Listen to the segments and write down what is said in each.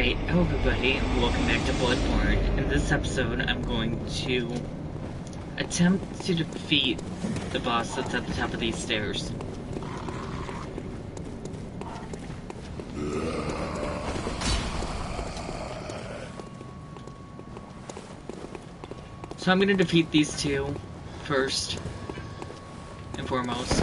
Alright, hello everybody, and welcome back to Bloodborne. In this episode, I'm going to attempt to defeat the boss that's at the top of these stairs. So I'm going to defeat these two first and foremost.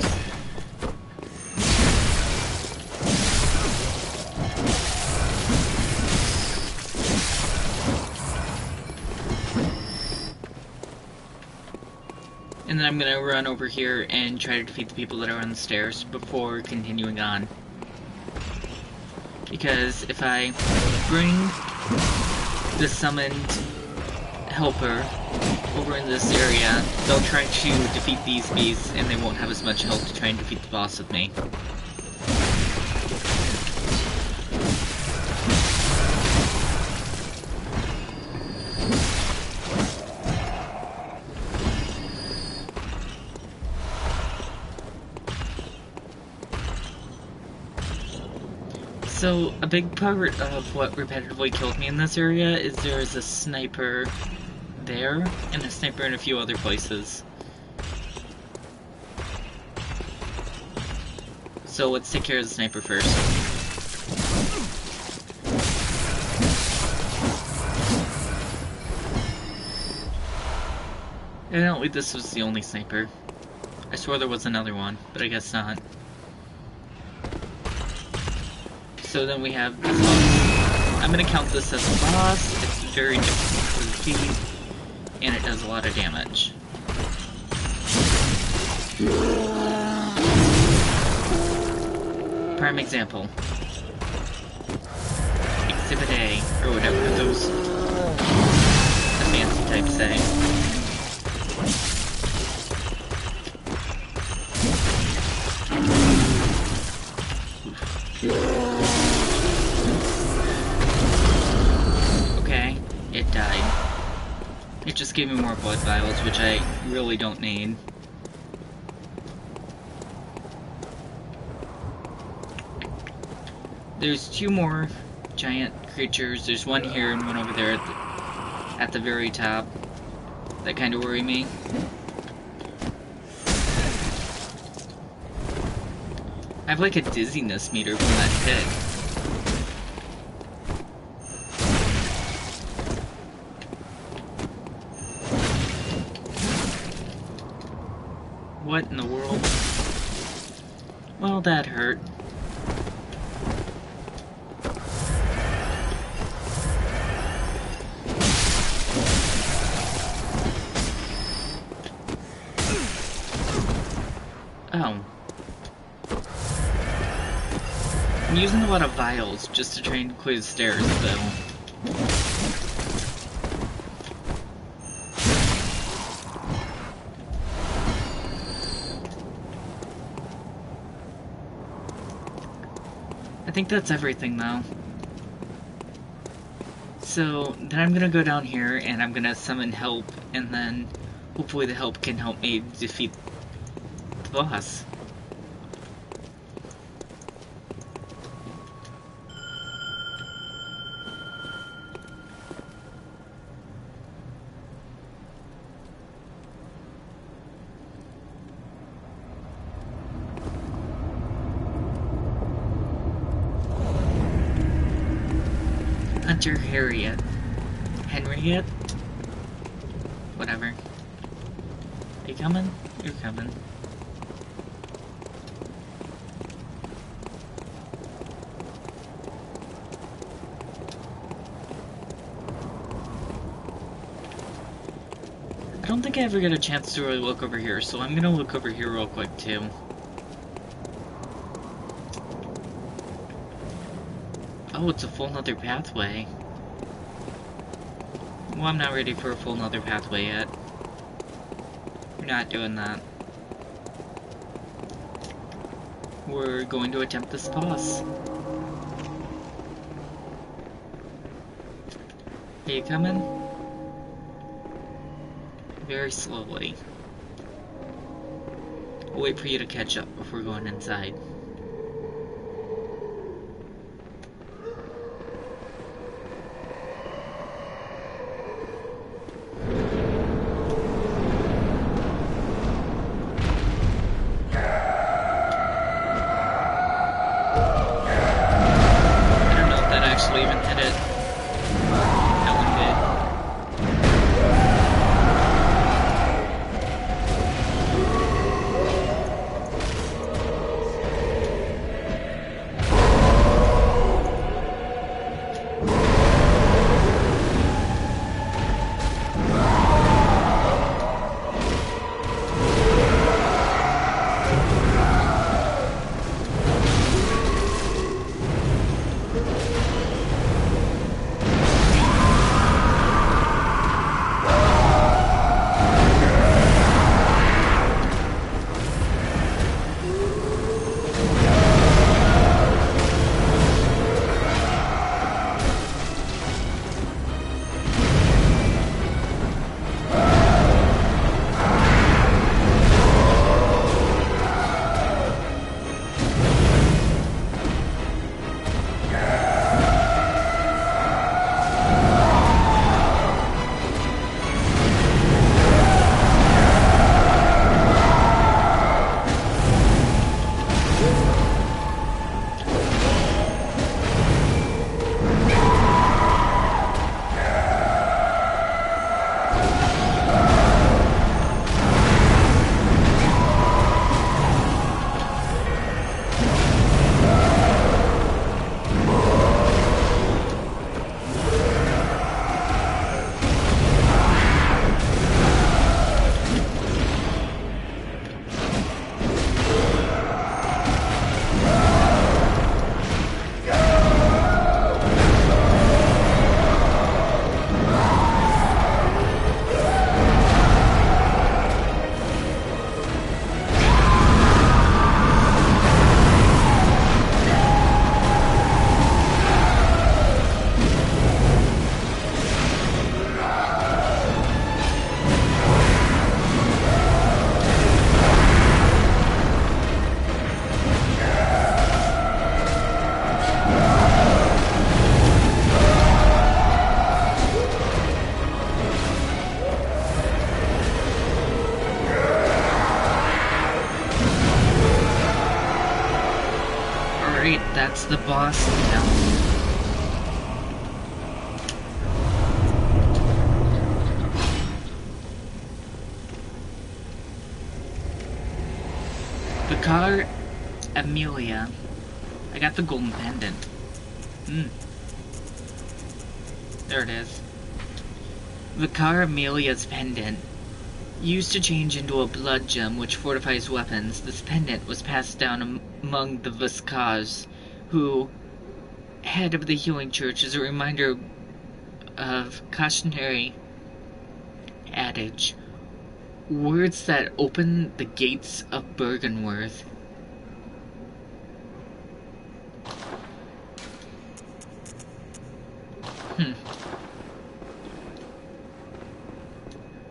And then I'm going to run over here and try to defeat the people that are on the stairs before continuing on. Because if I bring the summoned helper over in this area, they'll try to defeat these beasts and they won't have as much help to try and defeat the boss with me. So, a big part of what repetitively killed me in this area is there's a sniper there, and a sniper in a few other places. So let's take care of the sniper first. Evidently this was the only sniper. I swore there was another one, but I guess not. So then we have this boss. I'm gonna count this as a boss. It's very difficult to defeat, and it does a lot of damage. Prime example. Exhibit A, or whatever those the fancy types say. It died. It just gave me more blood vials, which I really don't need. There's two more giant creatures. There's one here and one over there at the very top that kind of worry me. I have like a dizziness meter from that pit. What in the world? Well, that hurt. Oh. I'm using a lot of vials just to try and clear the stairs, though. I think that's everything, though. So, then I'm gonna go down here, and I'm gonna summon help, and then hopefully the help can help me defeat the boss. Hunter Harriet. Henriette? Whatever. Are you coming? You're coming. I don't think I ever get a chance to really look over here, so I'm gonna look over here real quick too. Oh, it's a full nother pathway. Well, I'm not ready for a full nother pathway yet. We're not doing that. We're going to attempt this boss. Are you coming? Very slowly. We'll wait for you to catch up before going inside. wave and hit it. That one did. That's the boss now. Vicar Amelia. I got the golden pendant. There it is. Vicar Amelia's pendant. Used to change into a blood gem which fortifies weapons, this pendant was passed down among the Viscars, who, head of the healing church, is a reminder of cautionary adage. Words that open the gates of Bergenworth.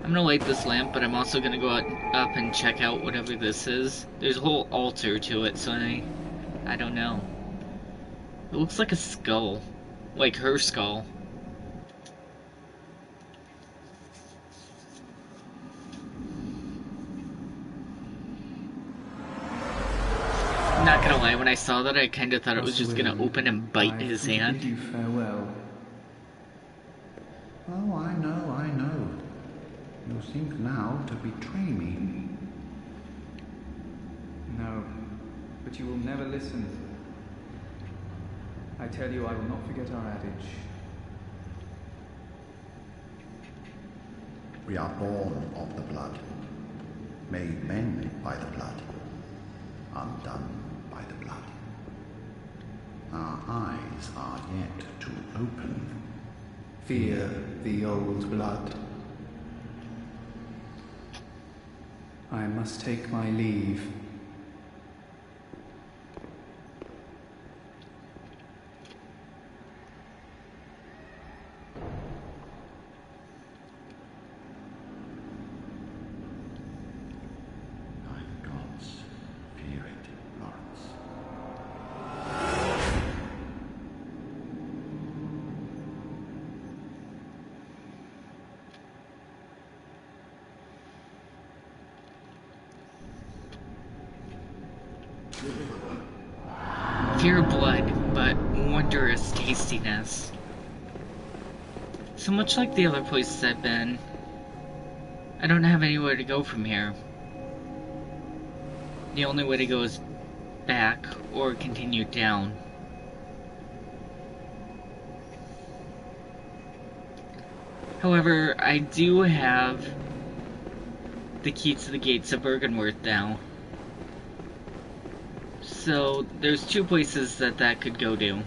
I'm gonna light this lamp, but I'm also gonna go up and check out whatever this is. There's a whole altar to it, so I don't know. It looks like a skull. Like her skull. Not gonna lie, when I saw that, I kinda thought it was just gonna open and bite his hand. Bid you farewell. Oh, I know. You think now to betray me. No, but you will never listen. I tell you, I will not forget our adage. We are born of the blood, made men by the blood, undone by the blood. Our eyes are yet to open. Fear the old blood. I must take my leave. Fear blood, but wondrous tastiness. So much like the other places I've been, I don't have anywhere to go from here. The only way to go is back or continue down. However, I do have the key to the gates of Bergenworth now. So there's two places that could go to.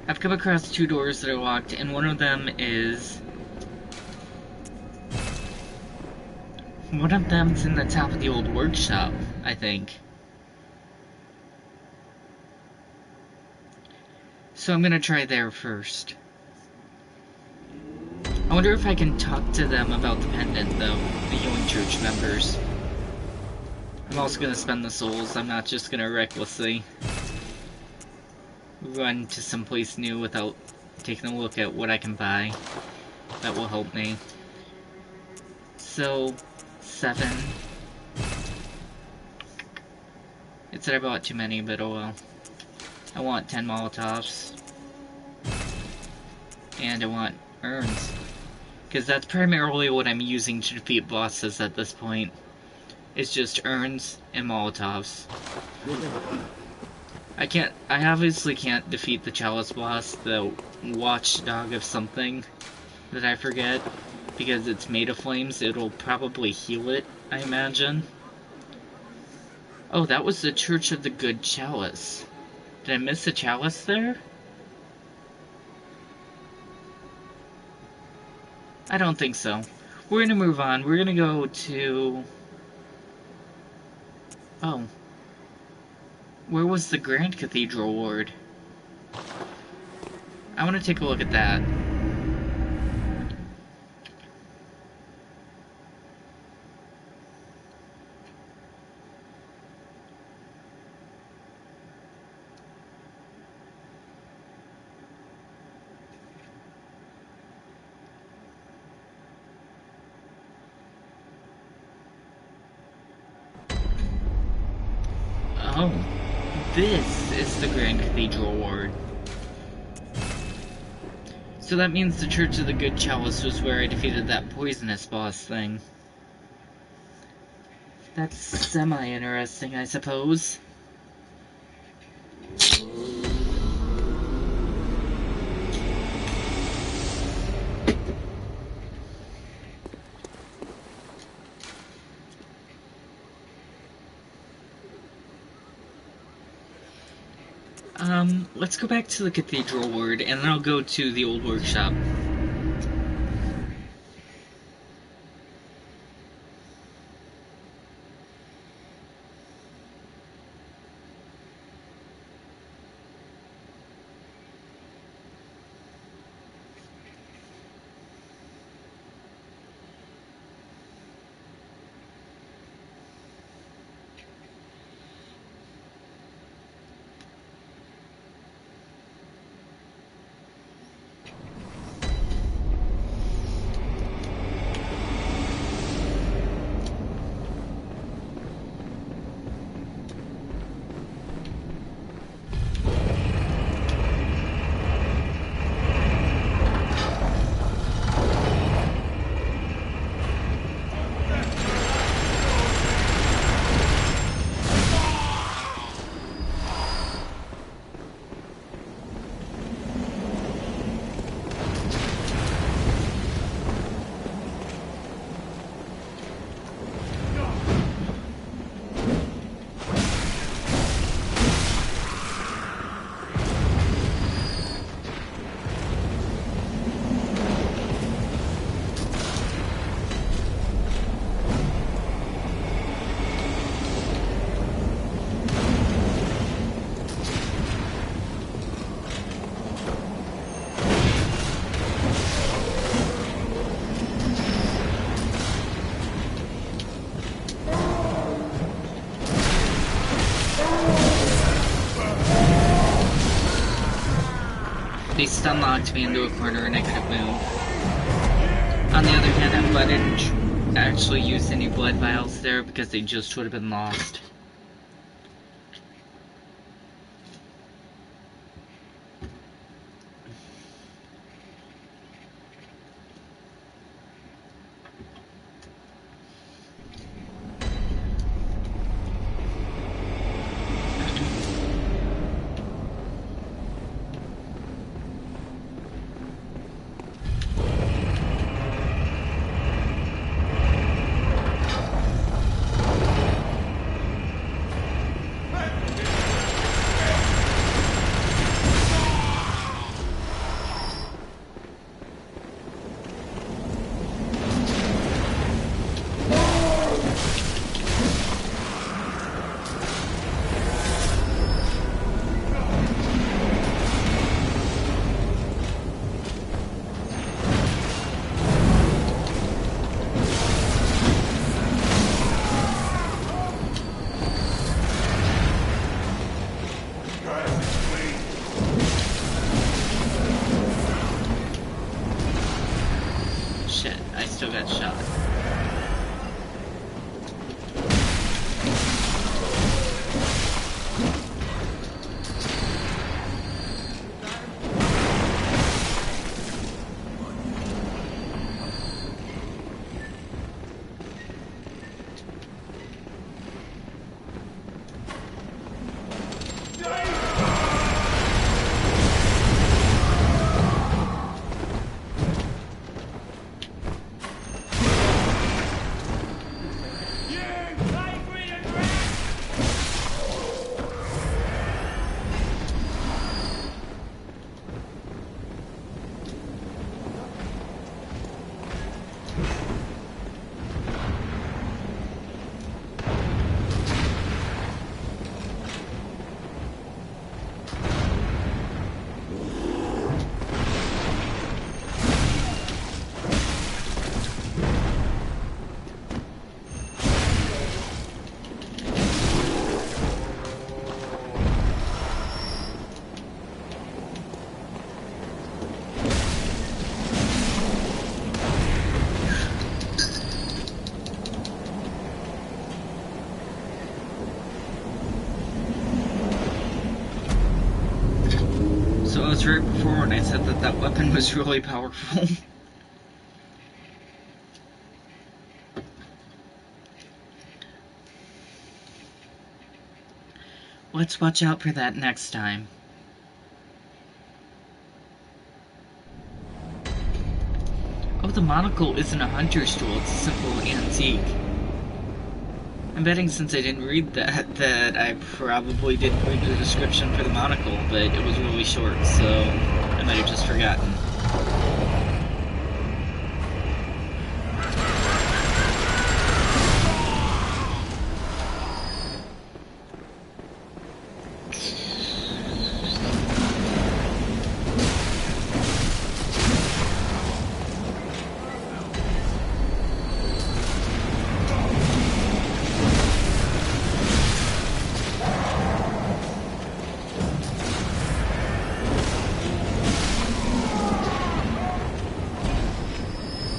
I've come across two doors that are locked, and one of them is... One of them's in the top of the old workshop, I think. So I'm gonna try there first. I wonder if I can talk to them about the pendant, though, the Healing Church members. I'm also gonna spend the souls. I'm not just gonna recklessly run to someplace new without taking a look at what I can buy. That will help me. So, 7. It said I bought too many, but oh well. I want 10 Molotovs. And I want urns. Because that's primarily what I'm using to defeat bosses at this point. It's just urns and Molotovs. I obviously can't defeat the Chalice boss, the watchdog of something that I forget. Because it's made of flames, it'll probably heal it, I imagine. Oh, that was the Church of the Good Chalice. Did I miss a chalice there? I don't think so. We're gonna move on. We're gonna go to... Oh. Where was the Grand Cathedral Ward? I want to take a look at that. Oh, this is the Grand Cathedral Ward. So that means the Church of the Good Chalice was where I defeated that poisonous boss thing. That's semi-interesting, I suppose. Let's go back to the Cathedral Ward, and then I'll go to the old workshop. They stun-locked me into a corner and I couldn't move. On the other hand, I'm glad I didn't actually use any blood vials there because they just would have been lost. was right before when I said that that weapon was really powerful. Let's watch out for that next time. Oh, the monocle isn't a hunter's tool, it's a simple antique. I'm betting since I didn't read that I probably didn't read the description for the monocle, but it was really short, so I might have just forgotten.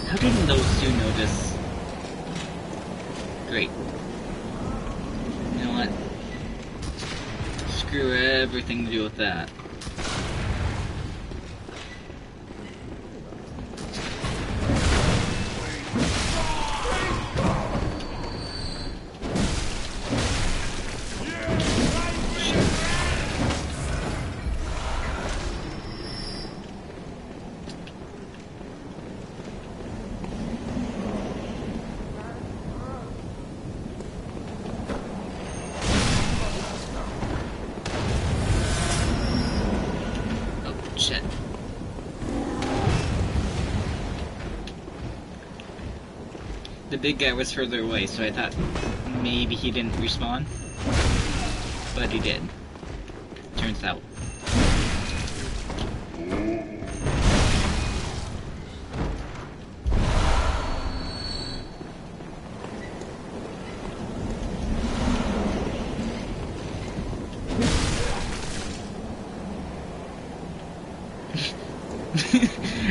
How didn't those two notice? Great. You know what? Screw everything to do with that. Shit. The big guy was further away, so I thought maybe he didn't respawn. But he did. Turns out.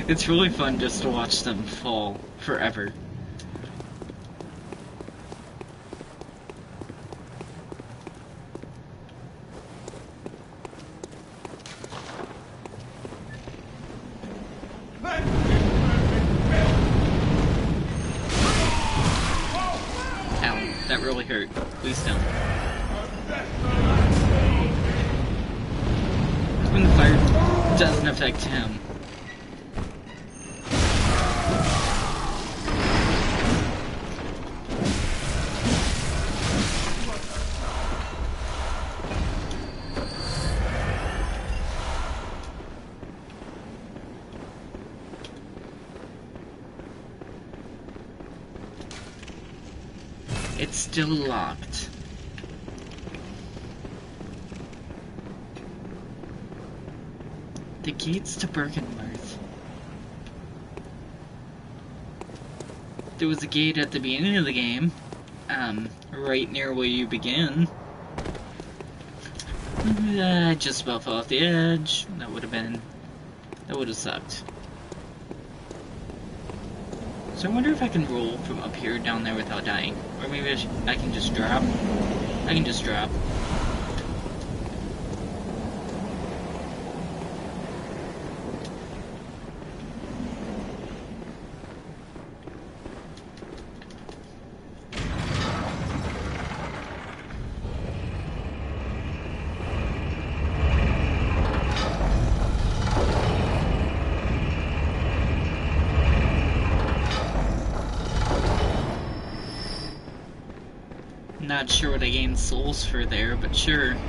It's really fun just to watch them fall forever. Ow, that really hurt. Please don't. When the fire doesn't affect him. It's still locked. The gates to Bergenworth. There was a gate at the beginning of the game, right near where you begin. I just about fell off the edge. That would have sucked. So I wonder if I can roll from up here down there without dying. Or maybe I can just drop. I can just drop. Not sure what I gained souls for there, but sure. How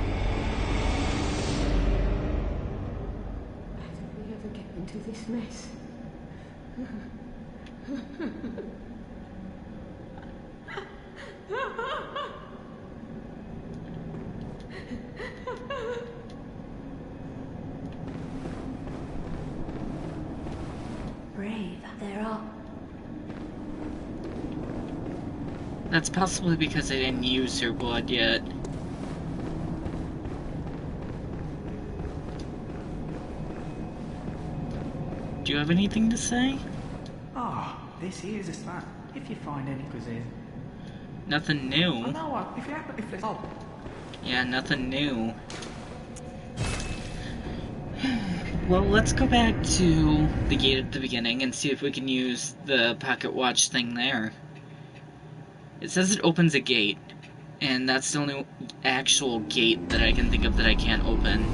did we ever get into this mess? Brave, they're up. That's possibly because I didn't use her blood yet. Do you have anything to say? Ah, this is a snap. If you find any cuisine. Nothing Oh, new. no, if there's... Oh. Yeah, nothing new. Well, let's go back to the gate at the beginning and see if we can use the pocket watch thing there. It says it opens a gate, and that's the only actual gate that I can think of that I can't open.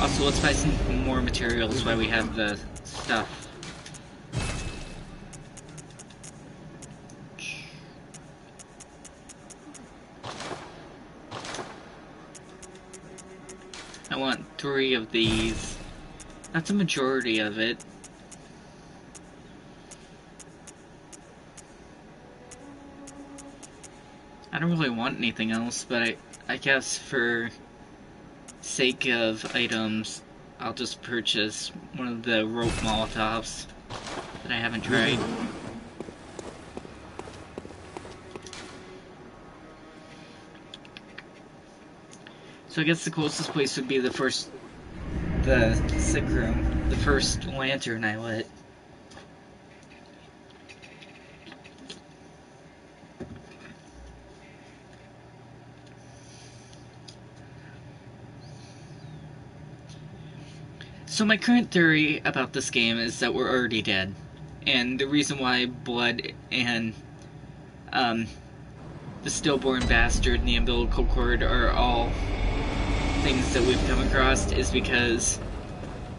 Also, let's buy some more materials while we have the stuff. I want 3 of these. That's a majority of it. I don't really want anything else, but I guess for sake of items, I'll just purchase one of the rope molotovs that I haven't tried. So I guess the closest place would be the sick room, the first lantern I lit. So my current theory about this game is that we're already dead. And the reason why Blood and the stillborn bastard and the umbilical cord are all things that we've come across is because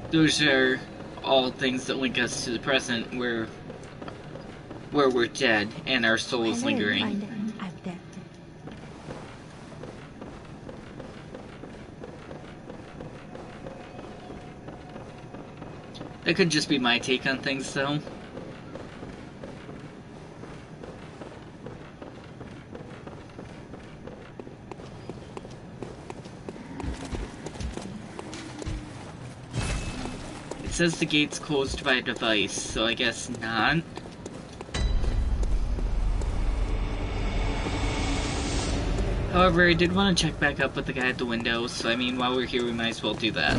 those are all things that link us to the present where we're dead and our soul is lingering. That could just be my take on things, though. It says the gate's closed by a device, so I guess not. However, I did want to check back up with the guy at the window, so I mean, while we're here, we might as well do that.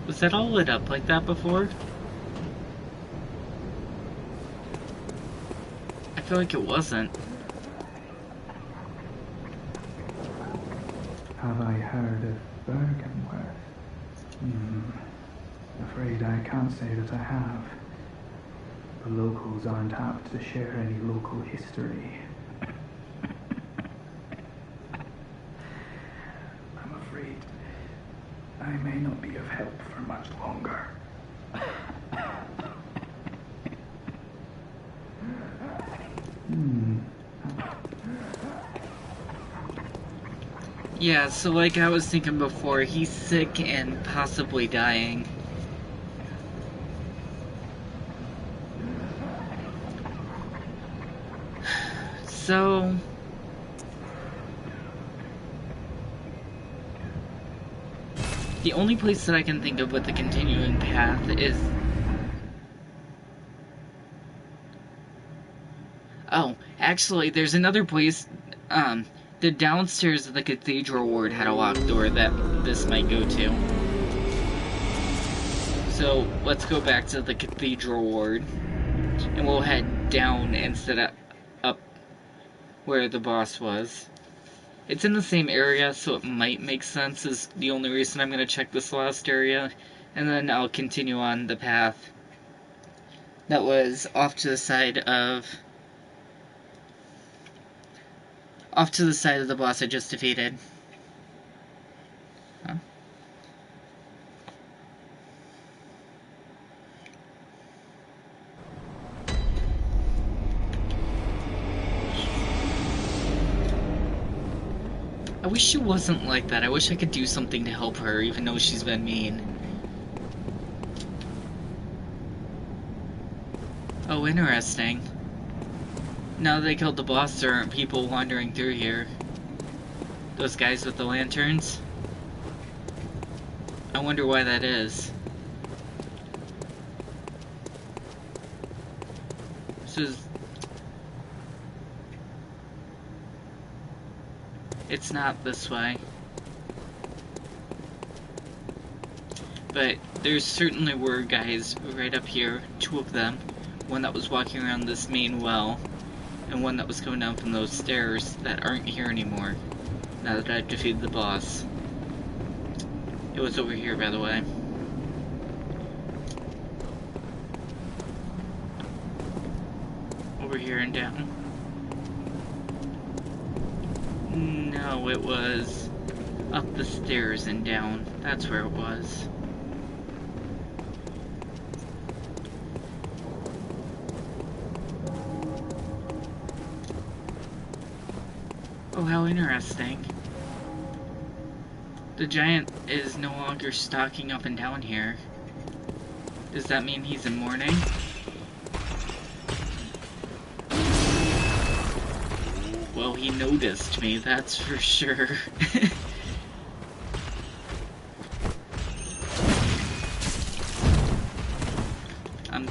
Was that all lit up like that before? I feel like it wasn't. Have I heard of Bergenworth? Afraid I can't say that I have. The locals aren't apt to share any local history. I'm afraid I may not be of help for much longer. Yeah, so like I was thinking before, he's sick and possibly dying. So... the only place that I can think of with the continuing path is... oh, actually, there's another place, the downstairs of the cathedral ward had a locked door that this might go to. So, let's go back to the cathedral ward, and we'll head down instead of up where the boss was. It's in the same area, so it might make sense, is the only reason I'm going to check this last area, and then I'll continue on the path that was off to the side of the boss I just defeated. Huh? I wish she wasn't like that. I wish I could do something to help her, even though she's been mean. Oh, interesting. Now that they killed the boss, there aren't people wandering through here. Those guys with the lanterns? I wonder why that is. This is... it's not this way. But there certainly were guys right up here, 2 of them. One that was walking around this main well, and one that was coming down from those stairs that aren't here anymore, now that I've defeated the boss. It was over here, by the way. Over here and down. No, it was up the stairs and down. That's where it was. Oh, how interesting. The giant is no longer stalking up and down here. Does that mean he's in mourning? Well, he noticed me, that's for sure.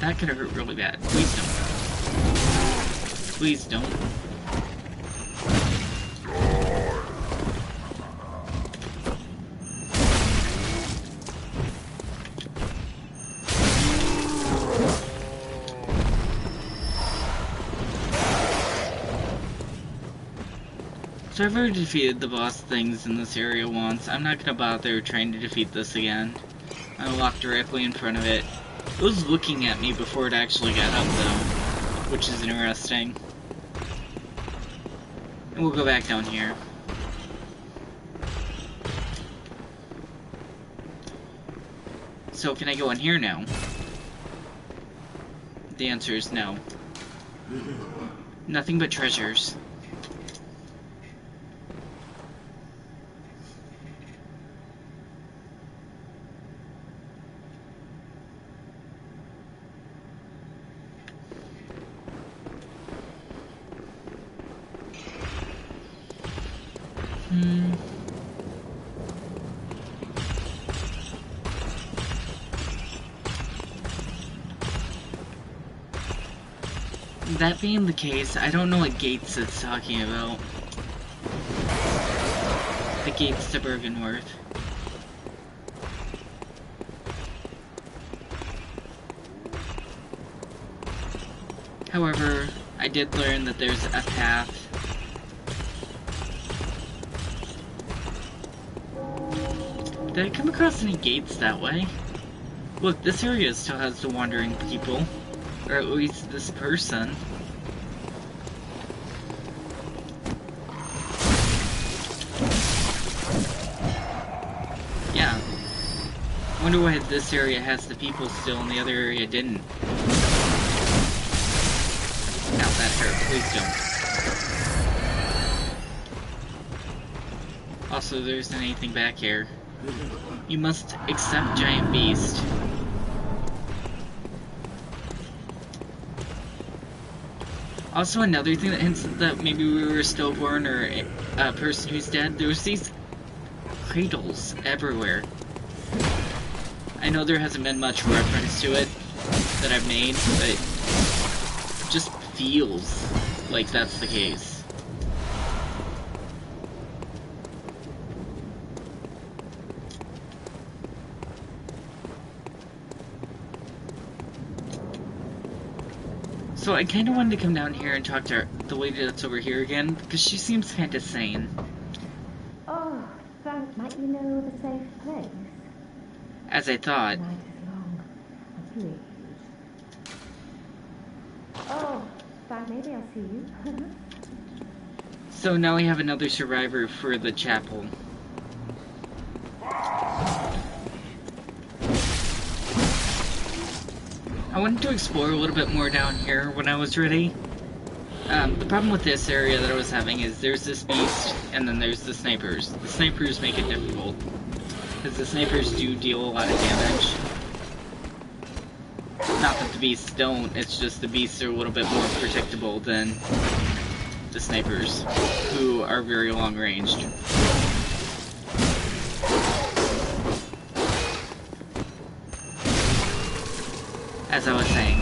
That could hurt really bad. Please don't. Please don't. So I've already defeated the boss things in this area once. I'm not gonna bother trying to defeat this again. I walked directly in front of it. It was looking at me before it actually got up though, which is interesting. And we'll go back down here. So can I go in here now? The answer is no. Nothing but treasures. That being the case, I don't know what gates it's talking about. The gates to Bergenworth. However, I did learn that there's a path. Did I come across any gates that way? Look, this area still has the wandering people. Or at least this person. Yeah. I wonder why this area has the people still and the other area didn't. Now that hurt, please don't. Also, there isn't anything back here. You must accept Giant Beast. Also, another thing that hints that maybe we were stillborn or a person who's dead, there was these cradles everywhere. I know there hasn't been much reference to it that I've made, but it just feels like that's the case. So I kind of wanted to come down here and talk to her, the lady that's over here again, because she seems kind of sane. Oh, Frank, might you know the safe place? As I thought. The night is long, please. Oh, Frank, maybe I'll see you. So now we have another survivor for the chapel. I wanted to explore a little bit more down here when I was ready. The problem with this area that I was having is there's this beast, and then there's the snipers. The snipers make it difficult, because the snipers do deal a lot of damage. Not that the beasts don't, it's just the beasts are a little bit more predictable than the snipers, who are very long-ranged. As I was saying.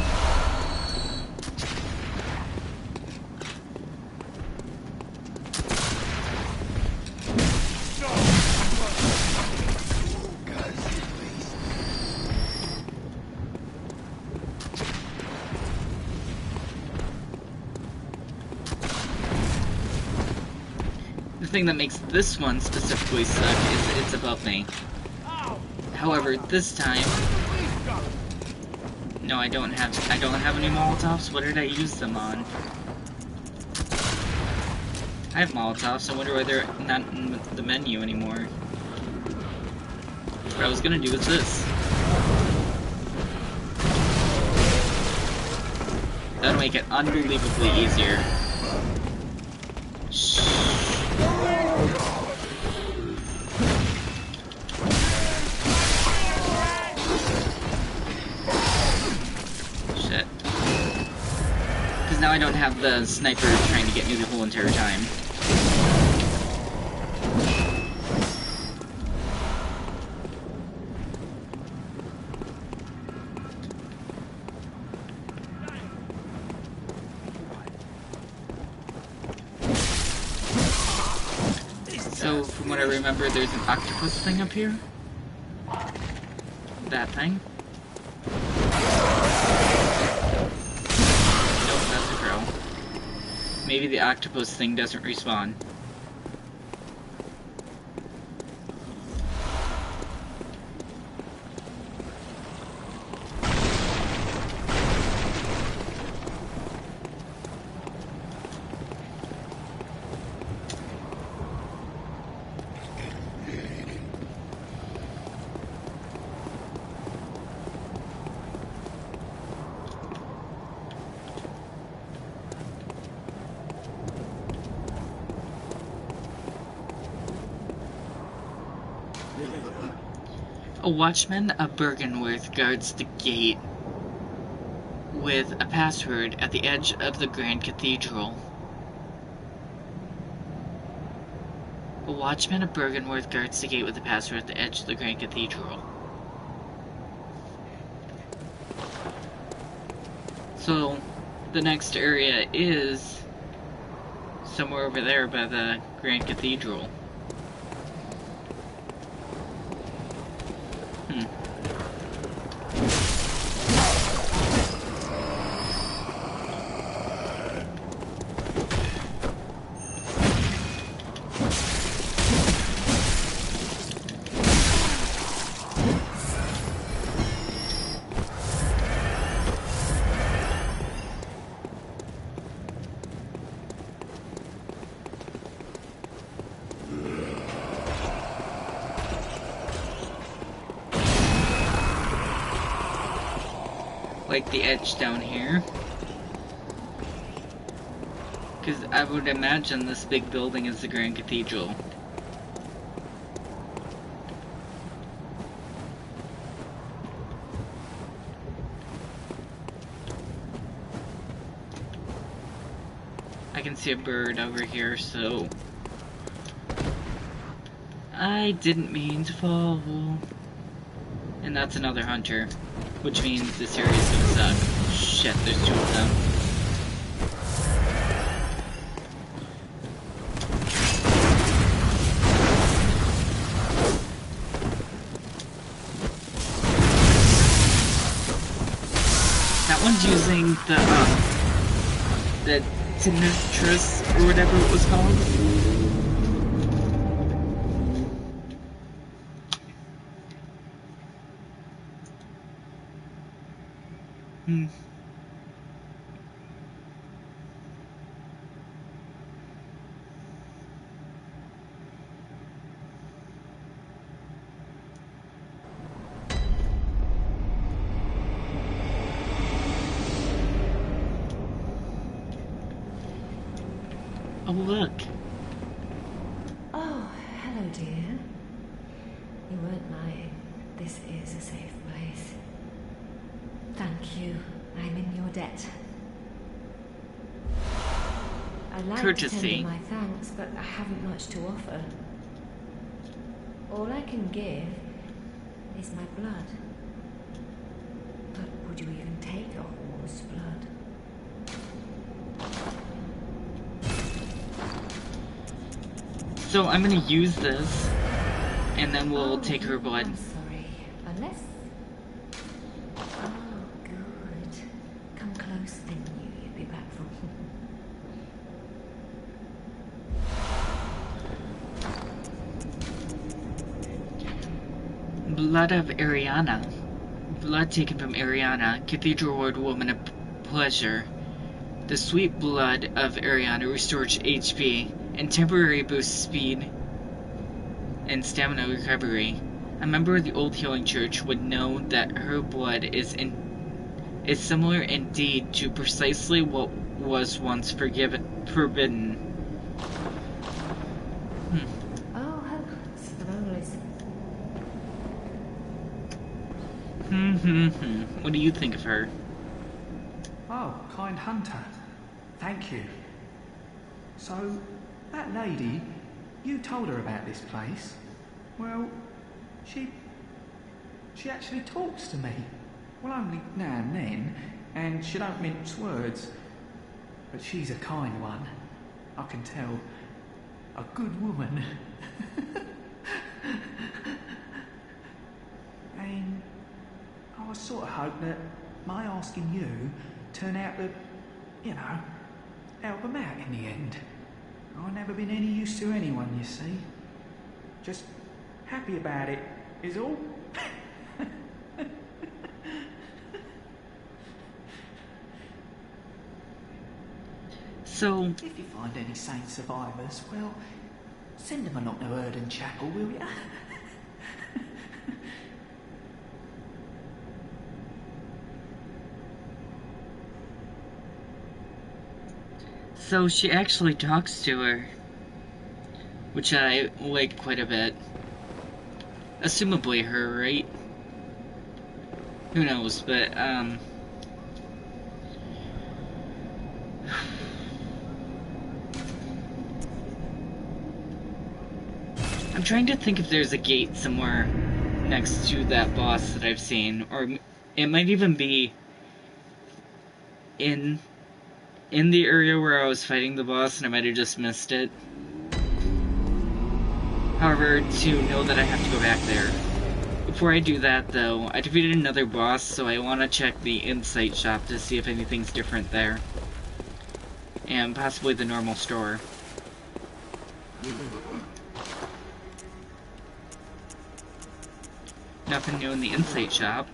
thing that makes this one specifically suck is it's above me. However, this time... No, I don't have any Molotovs. What did I use them on? I have Molotovs. I wonder why they're not in the menu anymore. What I was gonna do is this. That'll make it unbelievably easier. Shh. Shit. Because now I don't have the sniper trying to get me the whole entire time. So, from what I remember, there's an octopus thing up here. That thing. Nope, that's a crow. Maybe the octopus thing doesn't respawn. A watchman of Bergenworth guards the gate with a password at the edge of the Grand Cathedral. A watchman of Bergenworth guards the gate with a password at the edge of the Grand Cathedral. So, the next area is somewhere over there by the Grand Cathedral. Like the edge down here. Because I would imagine this big building is the Grand Cathedral. I can see a bird over here, so... I didn't mean to follow. And that's another hunter. Which means this area is gonna suck. Shit, there's two of them. That one's using the tinnitus or whatever it was called. Oh, look. Oh, hello, dear. You weren't lying. This is a safe place. Thank you. I'm in your debt. I'd like to tender my thanks, but I haven't much to offer. All I can give is my blood. But would you even take a horse's blood? So I'm gonna use this, and then we'll take her blood. I'm sorry. Unless... Oh, good. Come close, then you'd be back from... Blood of Ariana. Blood taken from Ariana, Cathedral Ward Woman of Pleasure. The sweet blood of Ariana restores HP and temporary boosts speed and stamina recovery. A member of the Old Healing Church would know that her blood is similar indeed to precisely what was once forbidden. Oh, hopeless for always. What do you think of her? Oh, kind hunter. Thank you. So, that lady, you told her about this place? Well, she actually talks to me. Well, only now and then, and she don't mince words. But she's a kind one. I can tell. A good woman. And I sort of hope that my asking you turn out to, help them out in the end. I've never been any use to anyone, you see. Just happy about it, is all. So, If you find any sane survivors, well, send them along to Erden Chapel, will ya? so she actually talks to her, which I like quite a bit. Assumably her, right? Who knows, but, I'm trying to think if there's a gate somewhere next to that boss that I've seen, or it might even be in the area where I was fighting the boss and I might have just missed it. However, to know that I have to go back there. Before I do that, though, I defeated another boss, so I want to check the Insight shop to see if anything's different there. And possibly the normal store. Nothing new in the Insight shop.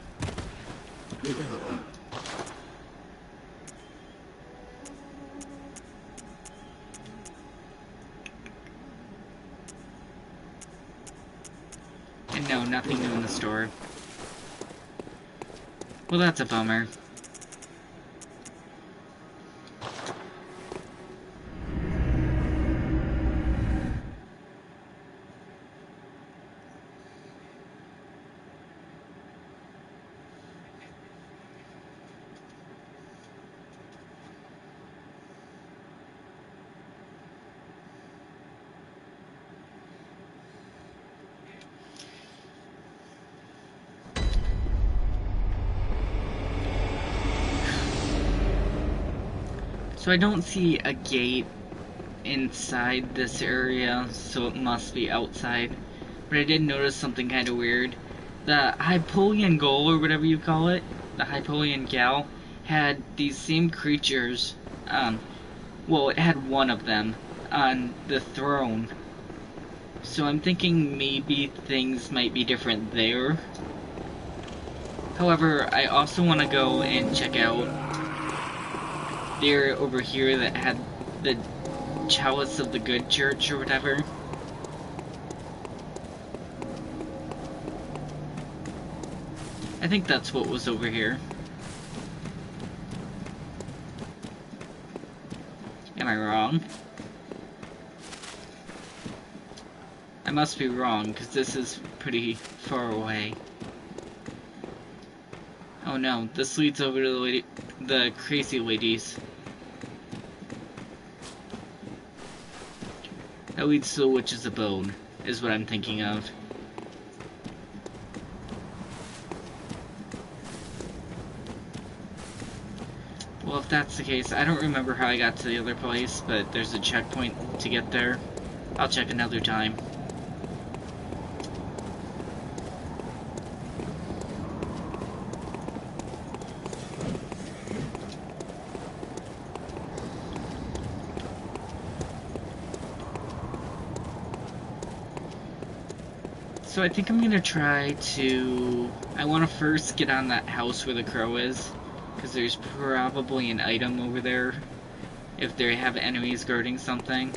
And no, nothing new in the store. Well, that's a bummer. So I don't see a gate inside this area, so it must be outside. But I did notice something kind of weird. The Hypolian Ghoul, or whatever you call it, the Hypolian Gal, had these same creatures, well, it had one of them on the throne. So I'm thinking maybe things might be different there. However, I also want to go and check out the area over here that had the Chalice of the Good Church or whatever. I think that's what was over here. Am I wrong? I must be wrong, because this is pretty far away. Oh no, this leads over to the crazy ladies. That leads to the Witch's Abode, is what I'm thinking of. Well, if that's the case, I don't remember how I got to the other place, but there's a checkpoint to get there. I'll check another time. So I think I'm gonna try to... I want to first get on that house where the crow is, because there's probably an item over there if they have enemies guarding something.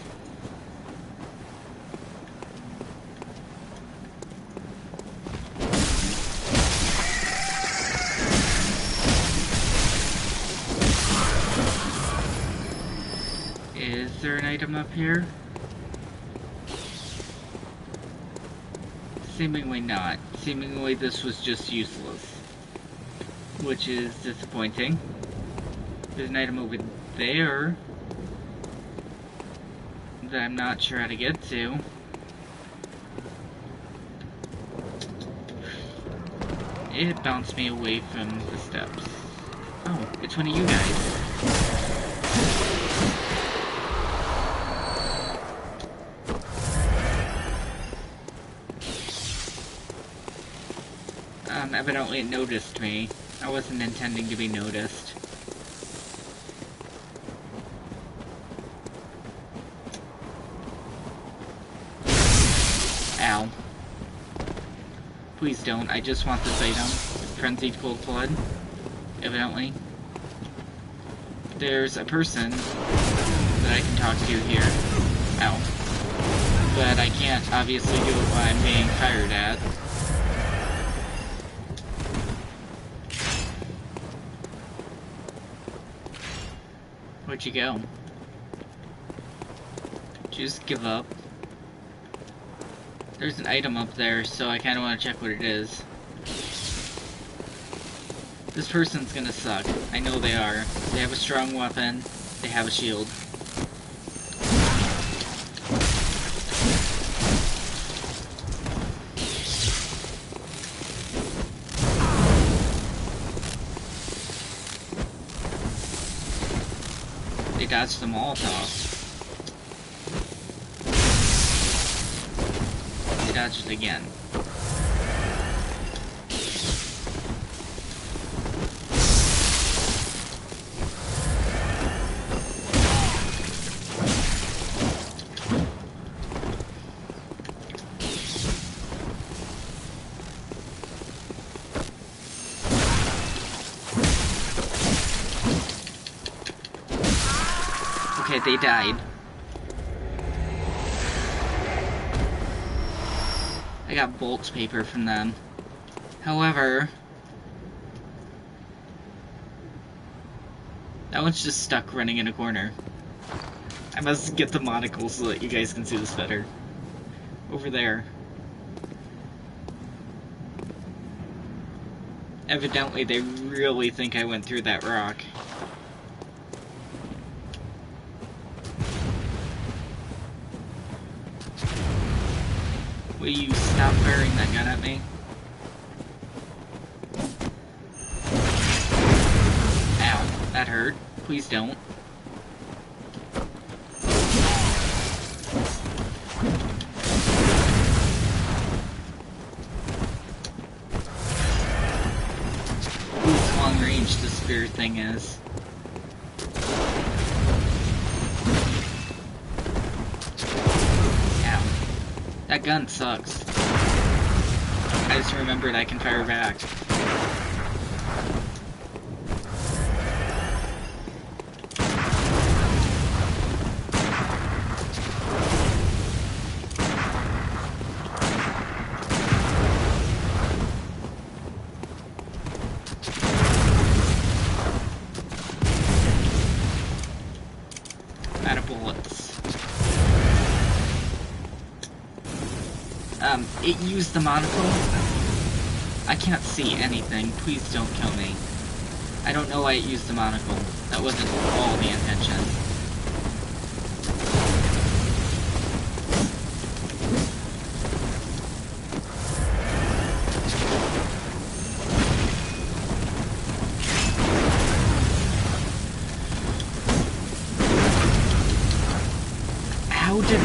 Is there an item up here? Seemingly not. Seemingly this was just useless. Which is disappointing. There's an item over there that I'm not sure how to get to. It bounced me away from the steps. Oh, it's one of you guys. Evidently it noticed me. I wasn't intending to be noticed. Ow. Please don't. I just want this item. Frenzied Cold Blood. Evidently. There's a person that I can talk to here. Ow. But I can't obviously do it while I'm being fired at. Where'd you go? Just give up. There's an item up there, so I kinda wanna check what it is. This person's gonna suck. I know they are. They have a strong weapon. They have a shield. They dodged the Molotov. They dodged it again. Okay, they died. I got bolts paper from them. However, that one's just stuck running in a corner. I must get the monocle so that you guys can see this better. Over there. Evidently, they really think I went through that rock. Will you stop firing that gun at me? Ow, that hurt. Please don't. Whose long range the spear thing is. That gun sucks. I just remembered I can fire back. Out of bullets. It used the monocle. I can't see anything. Please don't kill me. I don't know why it used the monocle. That wasn't all the intention. How did...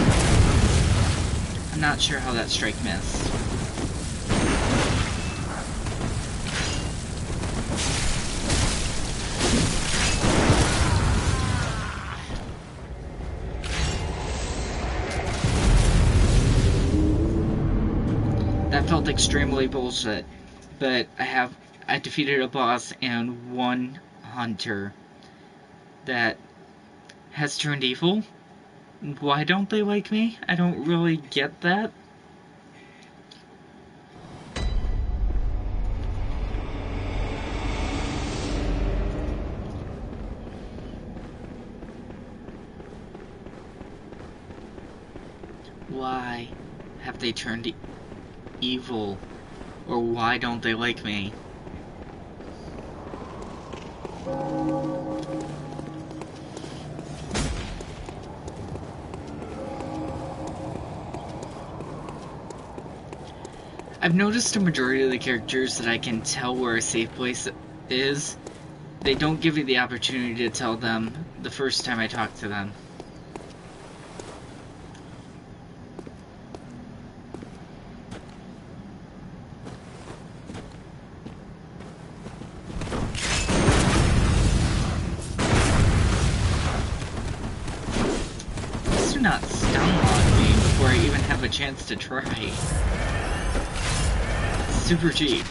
I'm not sure how that strike missed. That felt extremely bullshit. But I defeated a boss and one hunter that has turned evil. Why don't they like me? I don't really get that. Why have they turned evil? Or why don't they like me? I've noticed a majority of the characters that I can tell where a safe place is, they don't give me the opportunity to tell them the first time I talk to them. Please do not stunlock me before I even have a chance to try. Super cheap.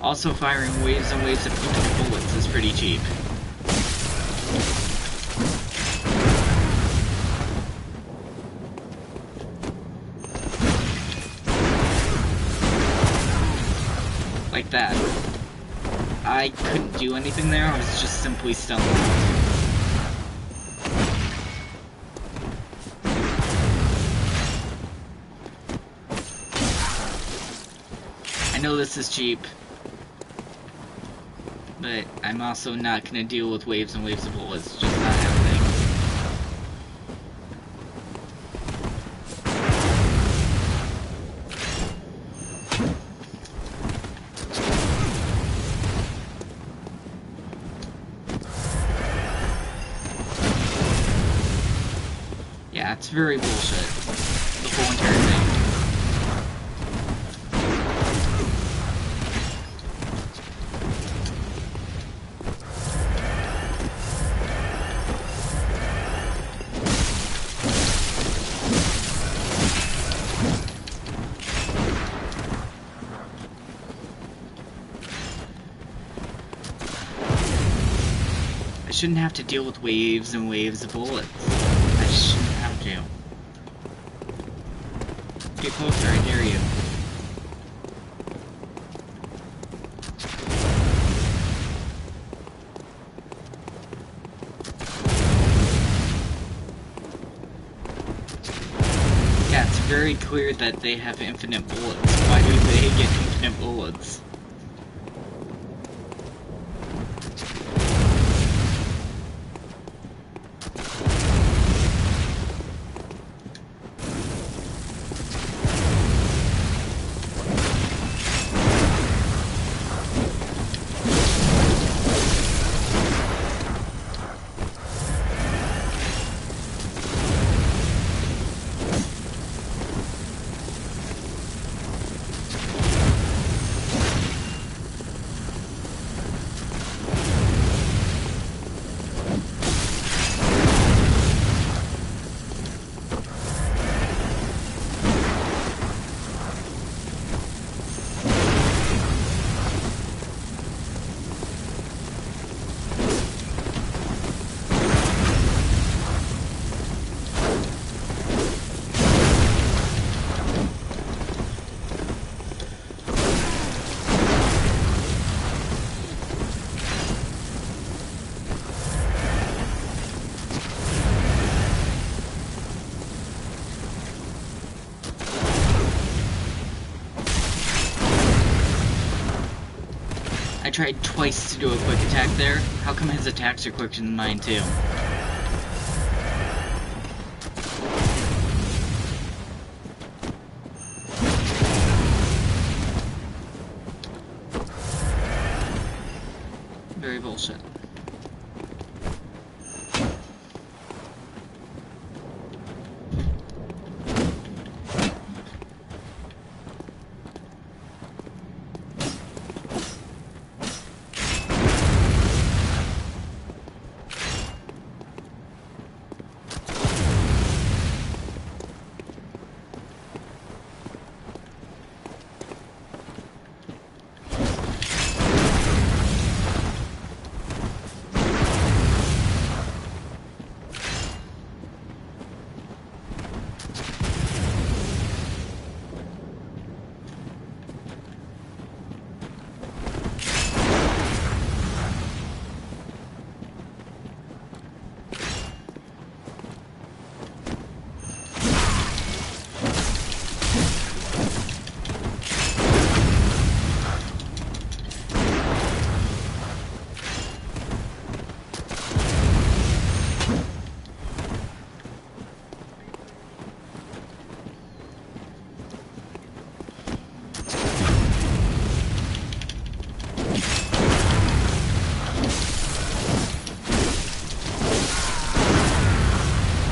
Also, firing waves and waves of future bullets is pretty cheap. Like that. I couldn't do anything there, I was just simply stunned. I know this is cheap, but I'm also not gonna deal with waves and waves of bullets. It's just not happening. Yeah, it's very bullshit. The whole entire thing. I shouldn't have to deal with waves and waves of bullets. I shouldn't have to. Get closer, I dare you. Yeah, it's very clear that they have infinite bullets. Why do they get infinite bullets? I tried twice to do a quick attack there. How come his attacks are quicker than mine too? Very bullshit.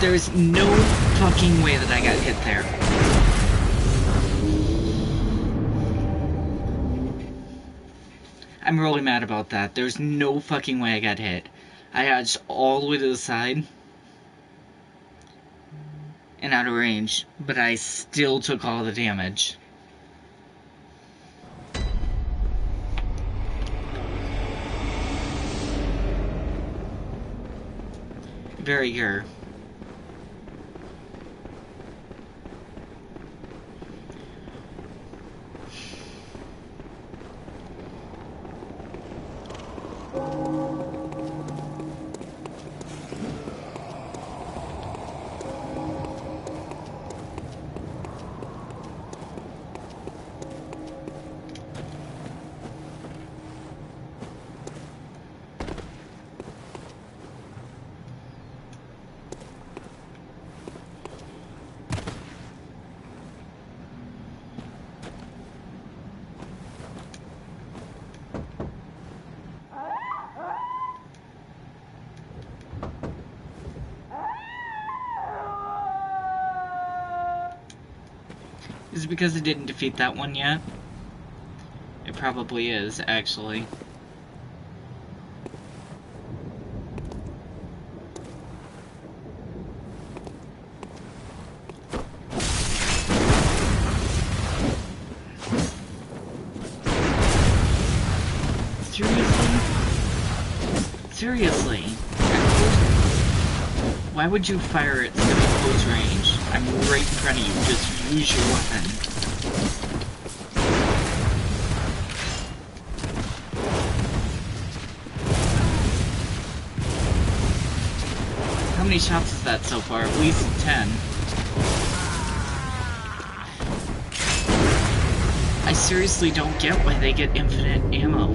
There's no fucking way that I got hit there. I'm really mad about that. There's no fucking way I got hit. I dodged all the way to the side and out of range, but I still took all the damage. Very good. Is it because I didn't defeat that one yet? It probably is, actually. Seriously? Seriously? Why would you fire at close range? I'm right in front of you. Just use your weapon. How many shots is that so far? At least 10. I seriously don't get why they get infinite ammo.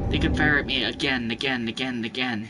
They could fire at me again, again, again, again.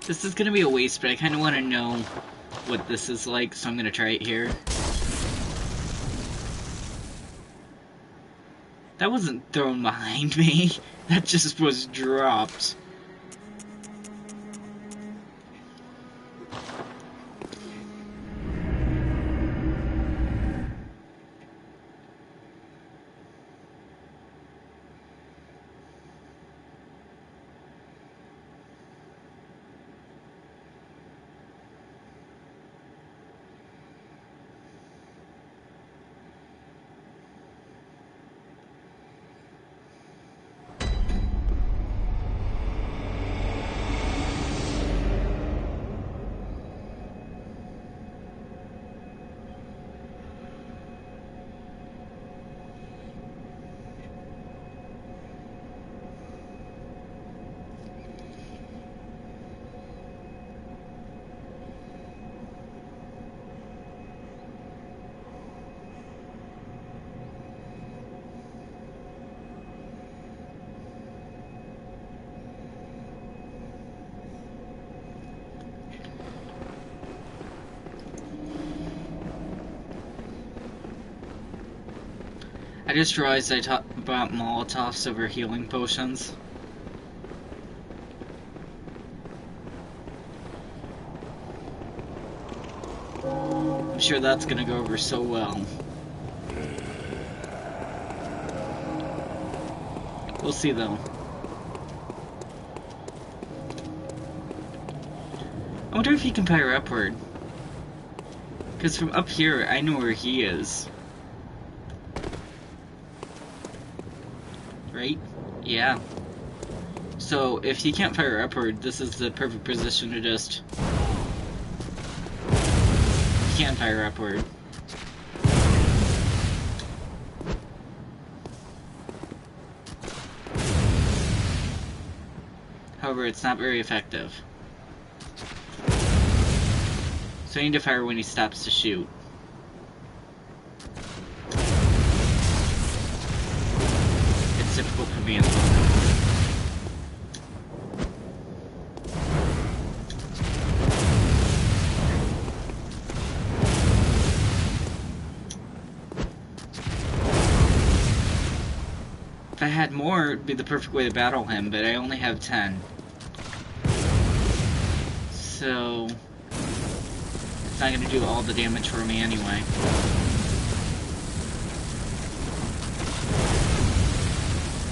This is gonna be a waste, but I kinda wanna know what this is like, so I'm gonna try it here. That wasn't thrown behind me. That just was dropped. I just realized I talked about Molotovs over healing potions. I'm sure that's gonna go over so well. We'll see though. I wonder if he can fire upward. Because from up here, I know where he is. Right? Yeah. So, if he can't fire upward, this is the perfect position to just... He can't fire upward. However, it's not very effective. So I need to fire when he stops to shoot. It's difficult for me as well. If I had more, it'd be the perfect way to battle him, but I only have 10. So... it's not gonna do all the damage for me anyway.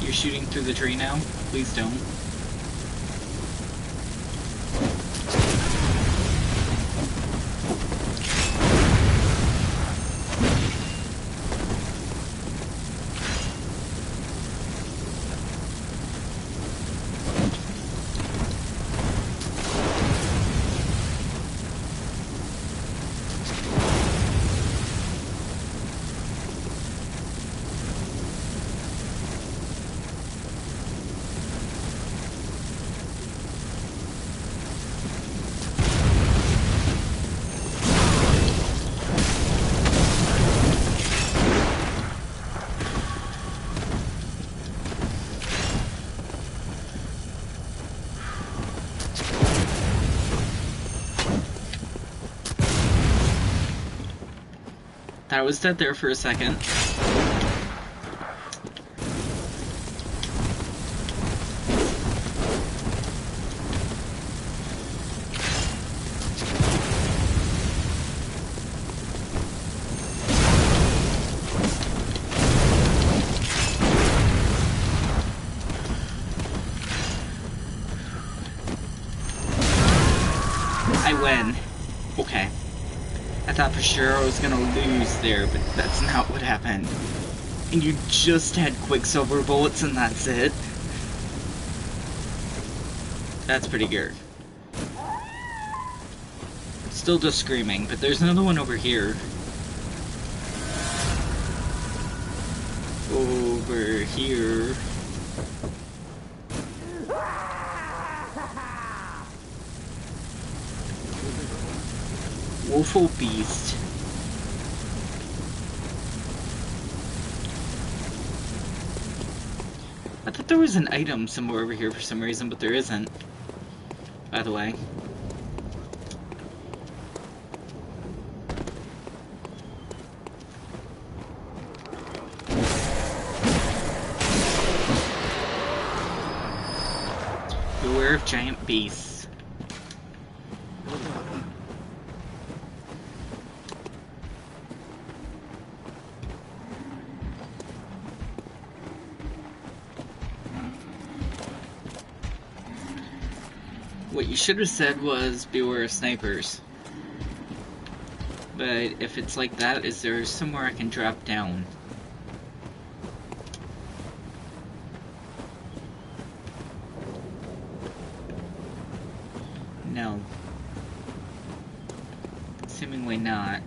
You're shooting through the tree now? Please don't. I was dead there for a second. I win. Okay. I thought for sure I was gonna lose there, but that's not what happened. And you just had Quicksilver bullets and that's it? That's pretty good. Still just screaming, but there's another one over here. Over here. Woeful beast. I thought there was an item somewhere over here for some reason, but there isn't. By the way. Beware of giant beasts. What you should have said was, beware of snipers. But if it's like that, is there somewhere I can drop down? No. Seemingly not.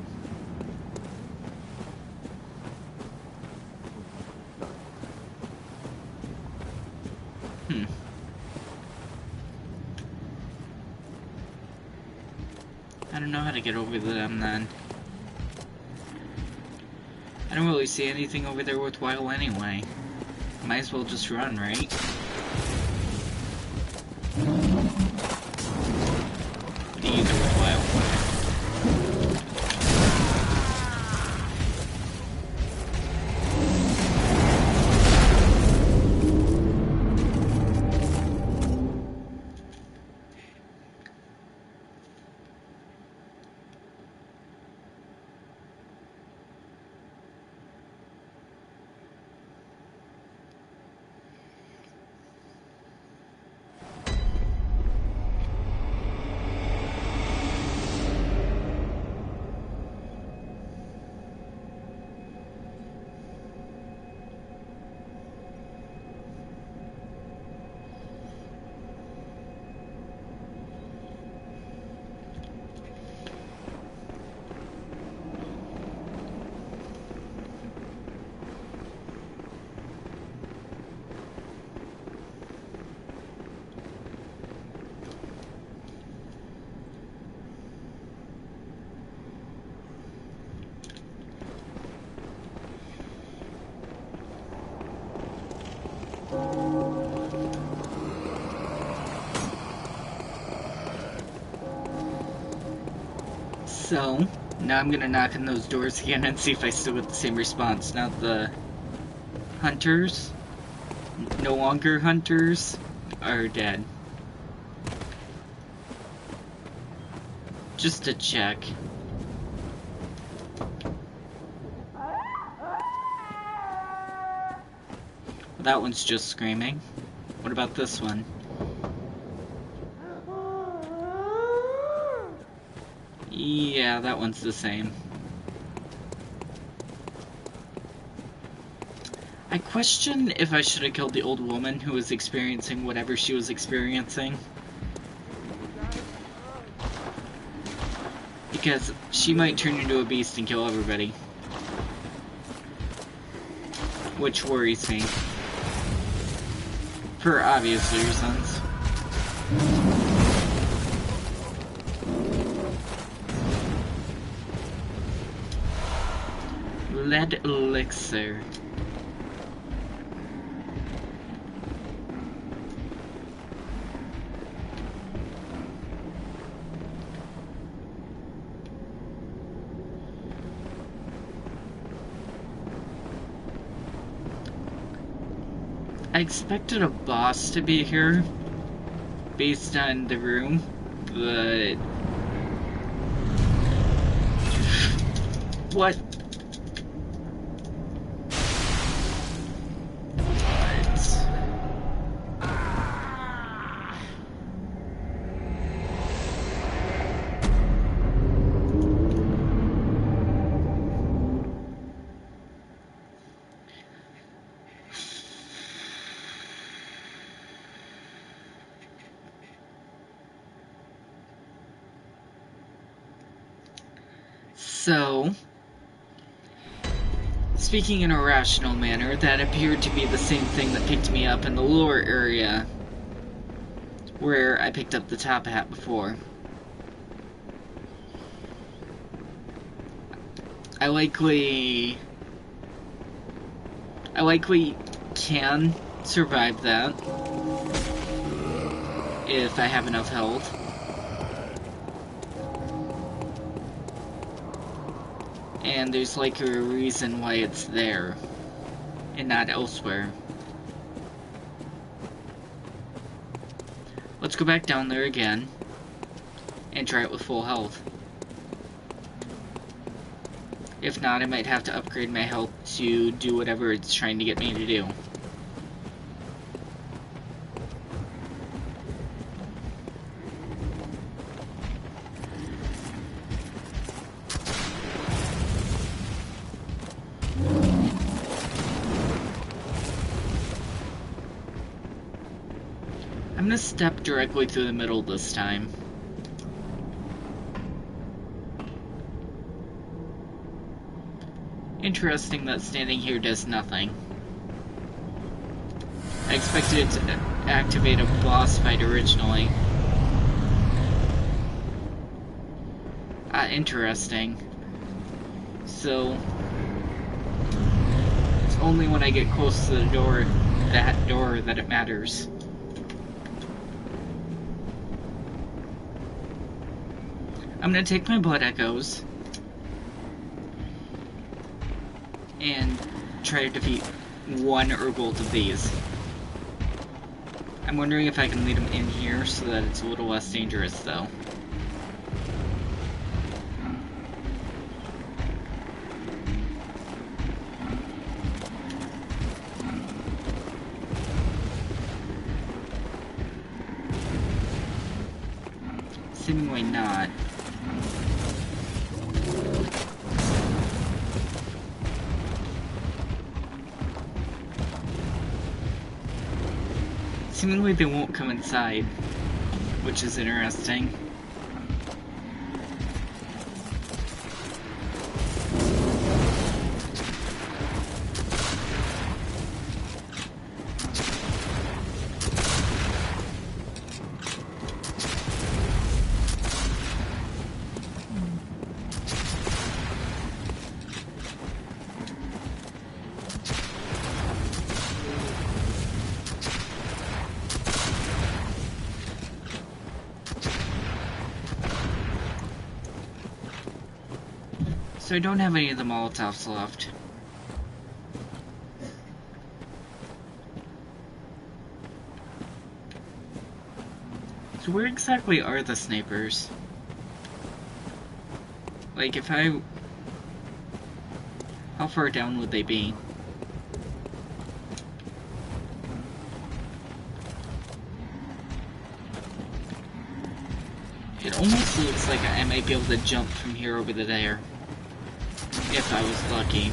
I don't know how to get over to them then. I don't really see anything over there worthwhile anyway. Might as well just run, right? These are worthwhile. So, now I'm gonna knock on those doors again and see if I still get the same response. Now the hunters, no longer hunters, are dead. Just to check. That one's just screaming. What about this one? Yeah, that one's the same. I question if I should have killed the old woman who was experiencing whatever she was experiencing. Because she might turn into a beast and kill everybody. Which worries me. For obvious reasons. Lead elixir. I expected a boss to be here based on the room, but what? So, speaking in a rational manner, that appeared to be the same thing that picked me up in the lower area where I picked up the top hat before. I likely can survive that if I have enough health. And there's like a reason why it's there and not elsewhere. Let's go back down there again and try it with full health. If not, I might have to upgrade my health to do whatever it's trying to get me to do. I'm gonna step directly through the middle this time. Interesting that standing here does nothing. I expected it to activate a boss fight originally. Interesting. So, it's only when I get close to the door, that it matters. I'm gonna take my blood echoes and try to defeat one or both of these. I'm wondering if I can lead them in here so that it's a little less dangerous, though. Seemingly not. Seemingly they won't come inside, which is interesting. So I don't have any of the Molotovs left. So where exactly are the snipers? Like, if I... How far down would they be? It almost looks like I might be able to jump from here over to there. If I was lucky.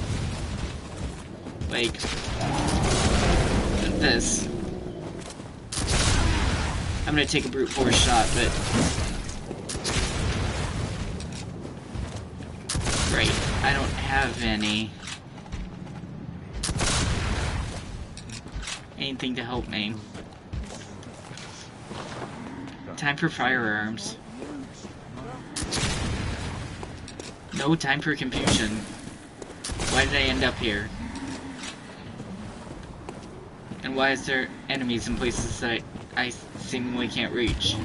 Like... this. I'm gonna take a brute force shot, but... Right, I don't have anything to help me. Time for firearms. No time for confusion. Why did I end up here? And why is there enemies in places that I seemingly can't reach?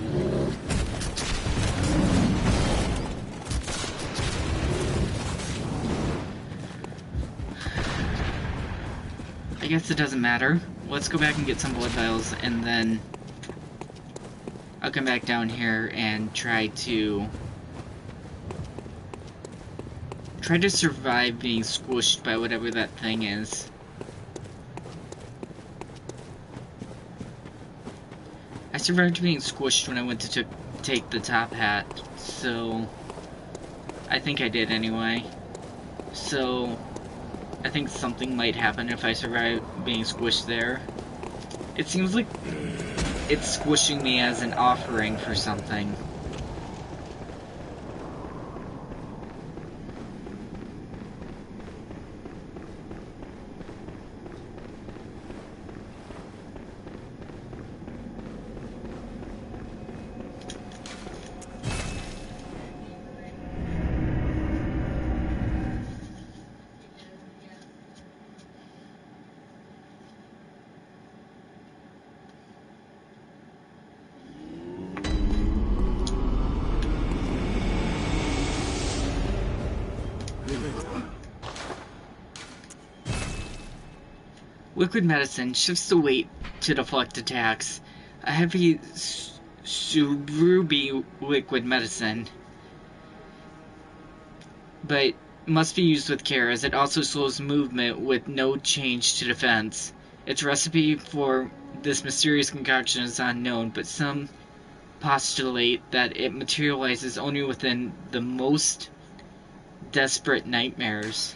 I guess it doesn't matter. Let's go back and get some blood vials, and then I'll come back down here and try to survive being squished by whatever that thing is. I survived being squished when I went to take the top hat, so I think I did anyway. So I think something might happen if I survive being squished there. It seems like it's squishing me as an offering for something. Liquid medicine shifts the weight to deflect attacks. A heavy Surubi liquid medicine, but must be used with care as it also slows movement with no change to defense. Its recipe for this mysterious concoction is unknown, but some postulate that it materializes only within the most desperate nightmares.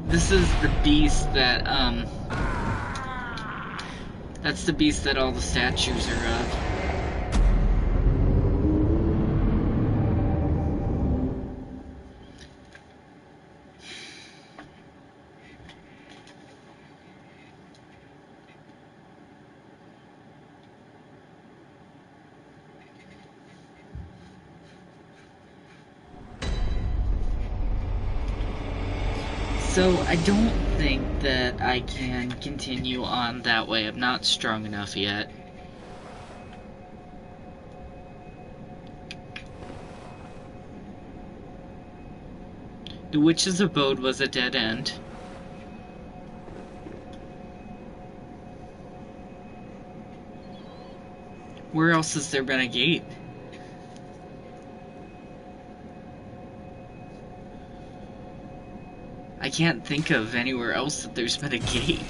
this is the beast that, that's the beast that all the statues are of. So, I don't think that I can continue on that way. I'm not strong enough yet. The witch's abode was a dead end. Where else has there been a gate? I can't think of anywhere else that there's been a gate.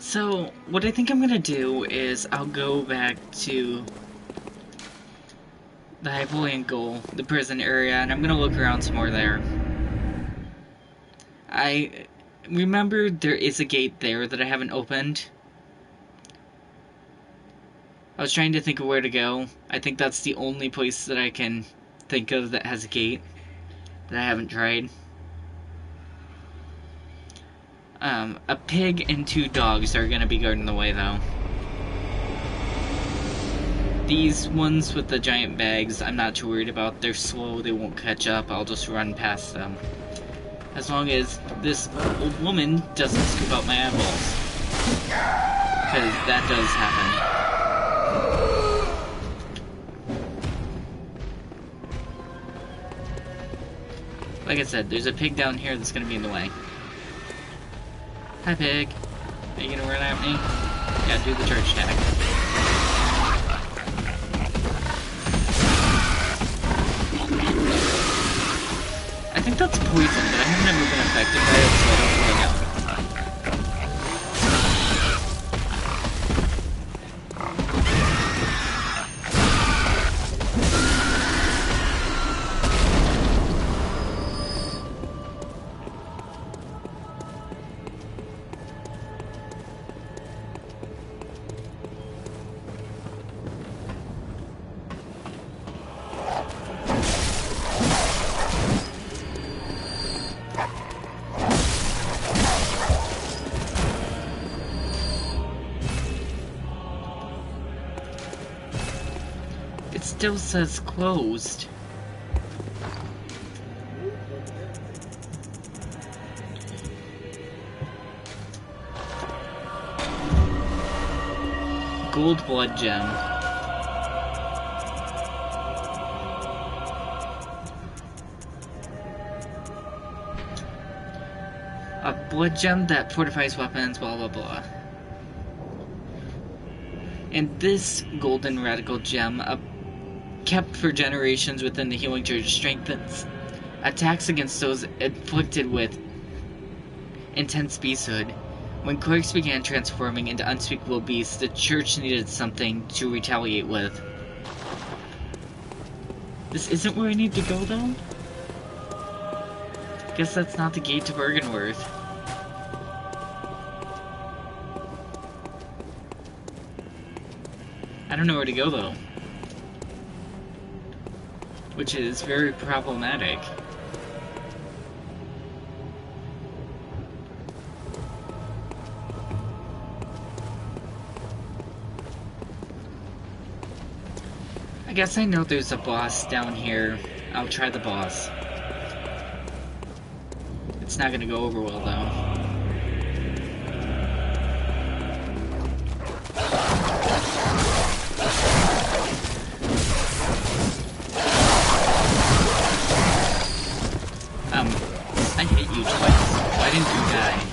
So, what I think I'm gonna do is I'll go back to the Hypolian Goal, the prison area, and I'm gonna look around some more there. I remember there is a gate there that I haven't opened. I was trying to think of where to go. I think that's the only place that I can think of that has a gate that I haven't tried. A pig and 2 dogs are gonna be guarding the way, though. These ones with the giant bags, I'm not too worried about. They're slow, they won't catch up, I'll just run past them. As long as this old woman doesn't scoop out my eyeballs. Because that does happen. Like I said, there's a pig down here that's gonna be in the way. Hi, pig. Are you gonna run at me? Yeah, do the church tag. I think that's poison, but I have never been affected by it, so I don't really know. It still says closed. Gold blood gem. A blood gem that fortifies weapons, blah blah blah. And this golden radical gem, kept for generations within the healing church, strengthens attacks against those afflicted with intense beasthood. When Quakes began transforming into unspeakable beasts, the church needed something to retaliate with. This isn't where I need to go, though? Guess that's not the gate to Bergenworth. I don't know where to go, though. Which is very problematic. I guess I know there's a boss down here. I'll try the boss. It's not gonna go over well, though. I hit you twice. Why didn't you die?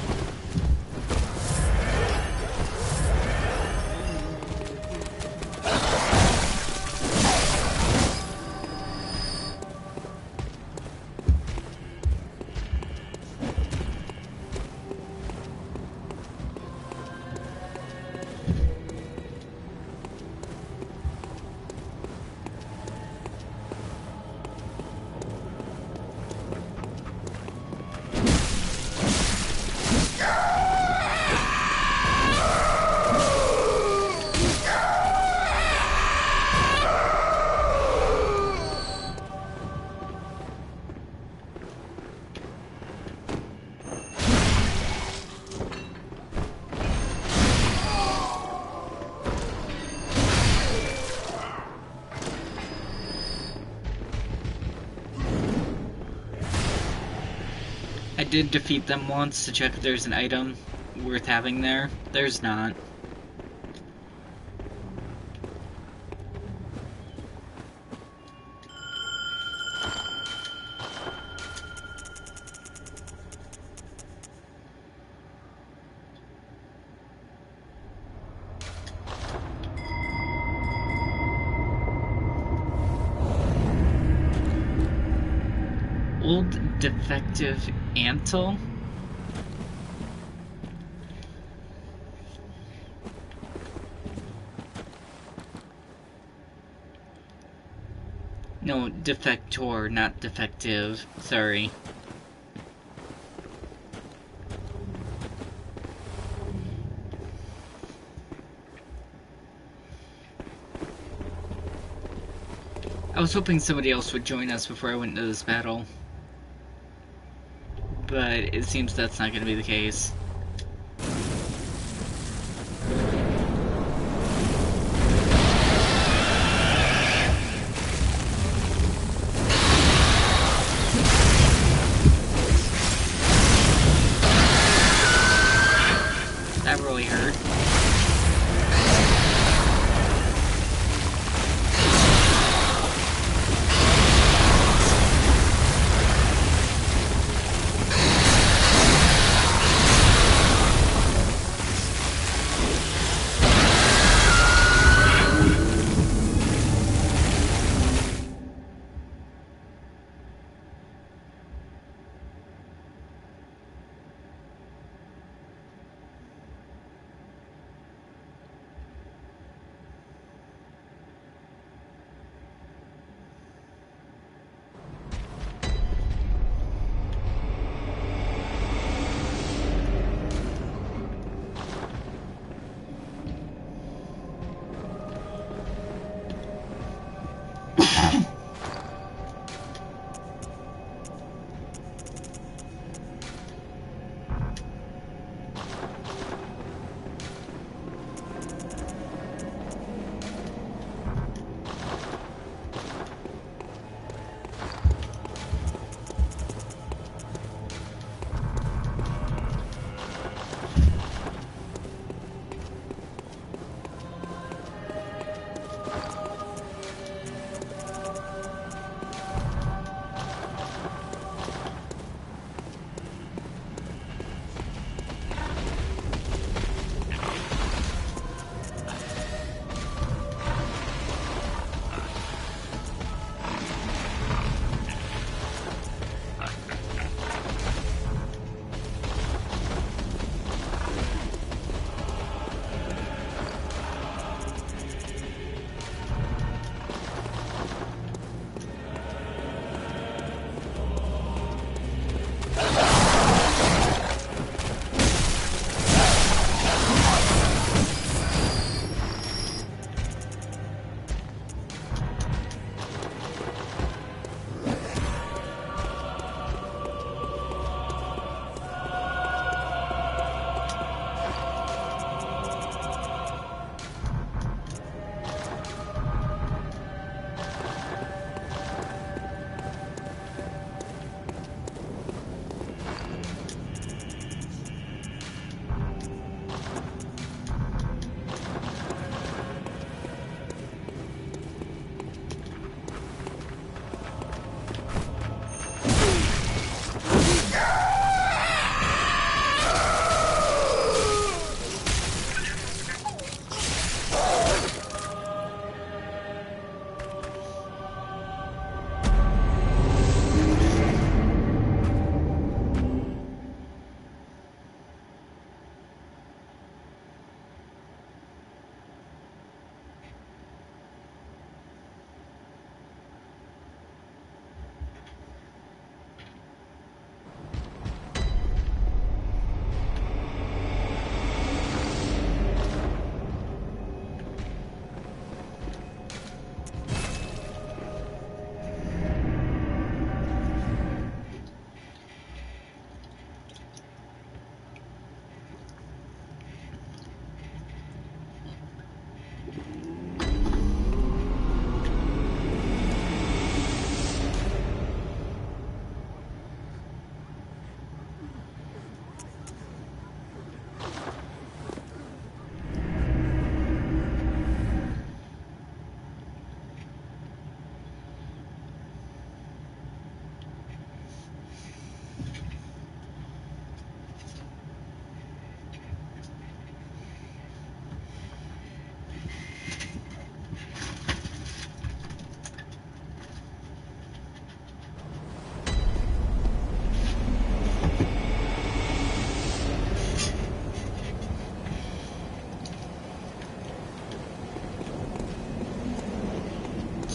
I did defeat them once to check if there's an item worth having there. There's not. Old defective Antle? No, defector, not defective. Sorry. I was hoping somebody else would join us before I went into this battle. But it seems that's not going to be the case. That really hurt.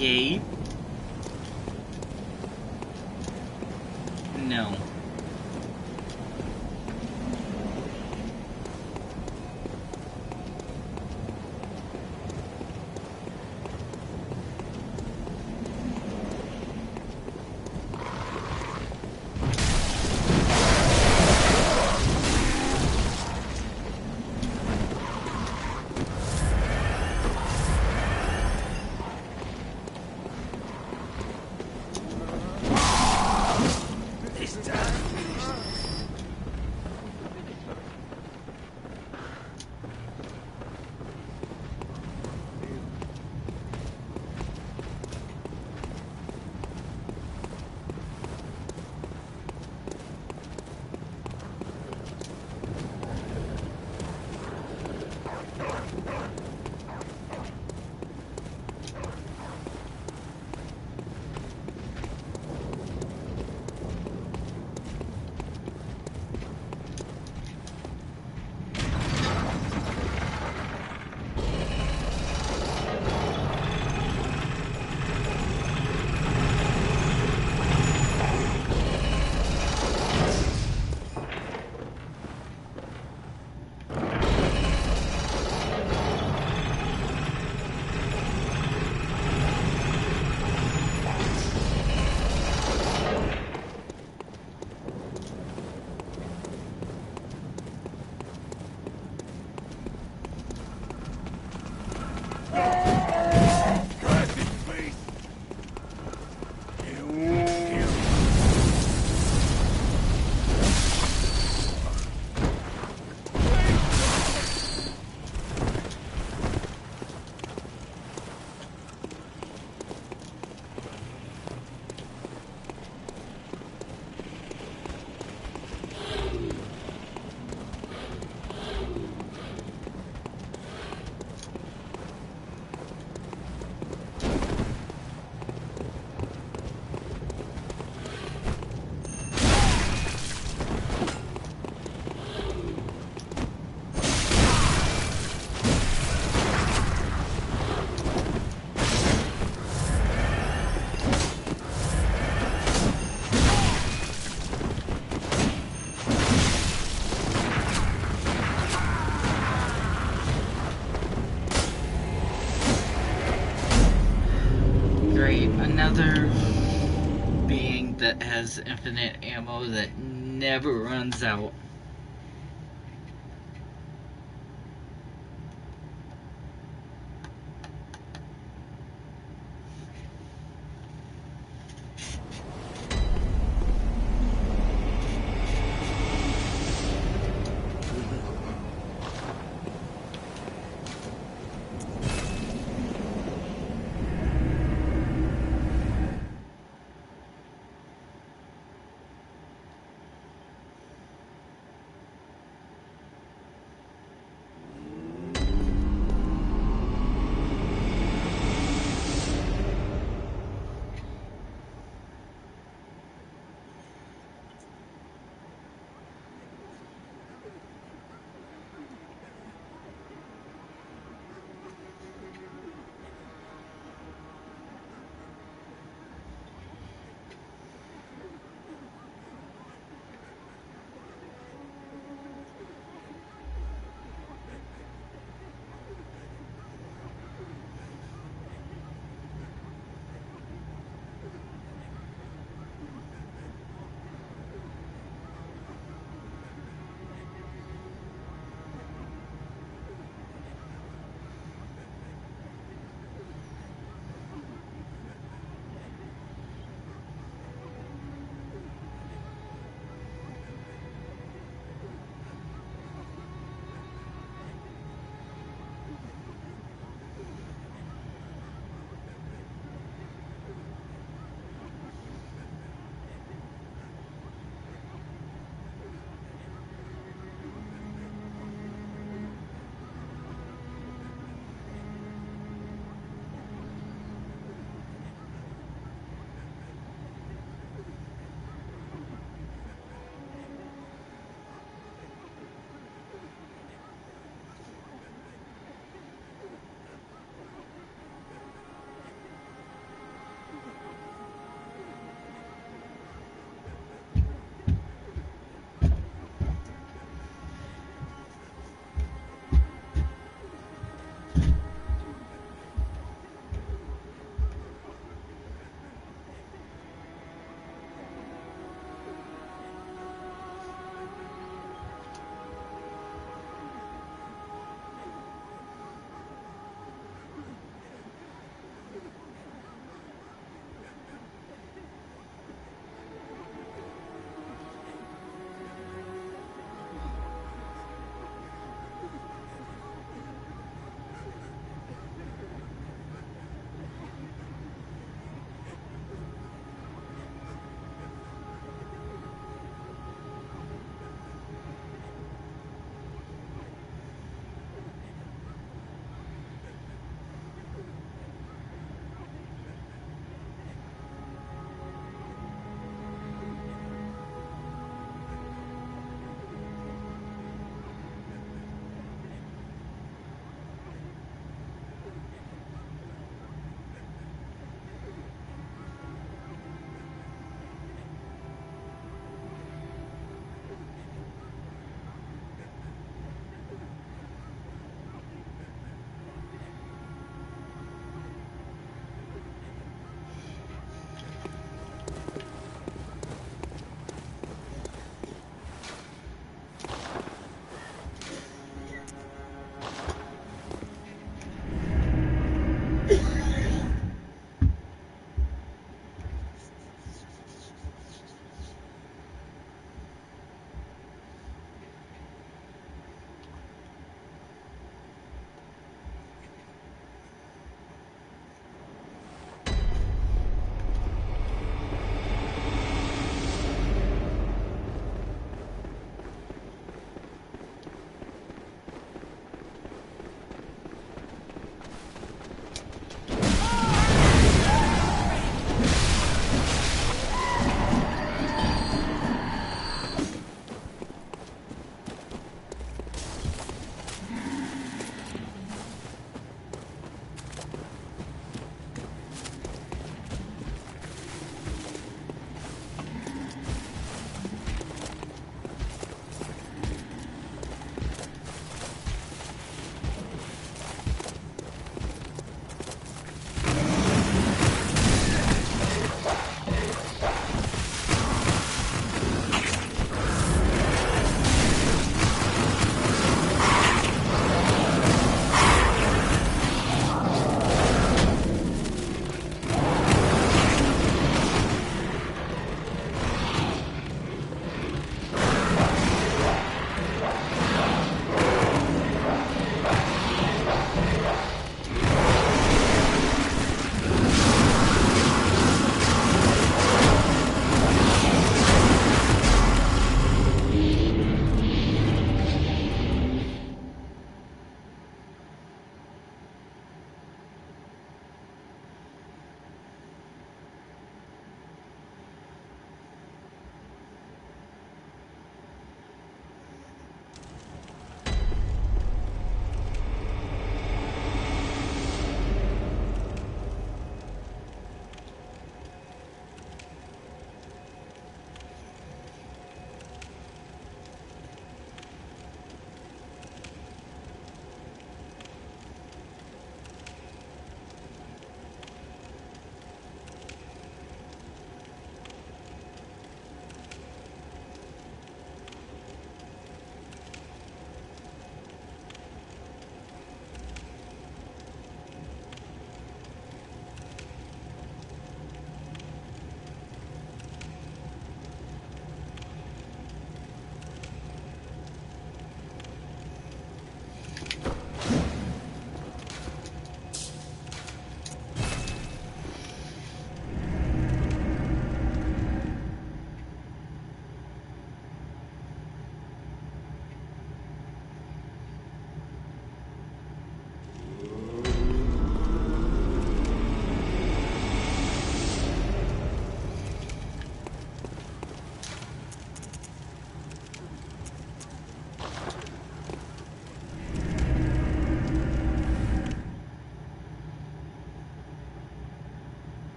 escape? No. Another being that has infinite ammo that never runs out.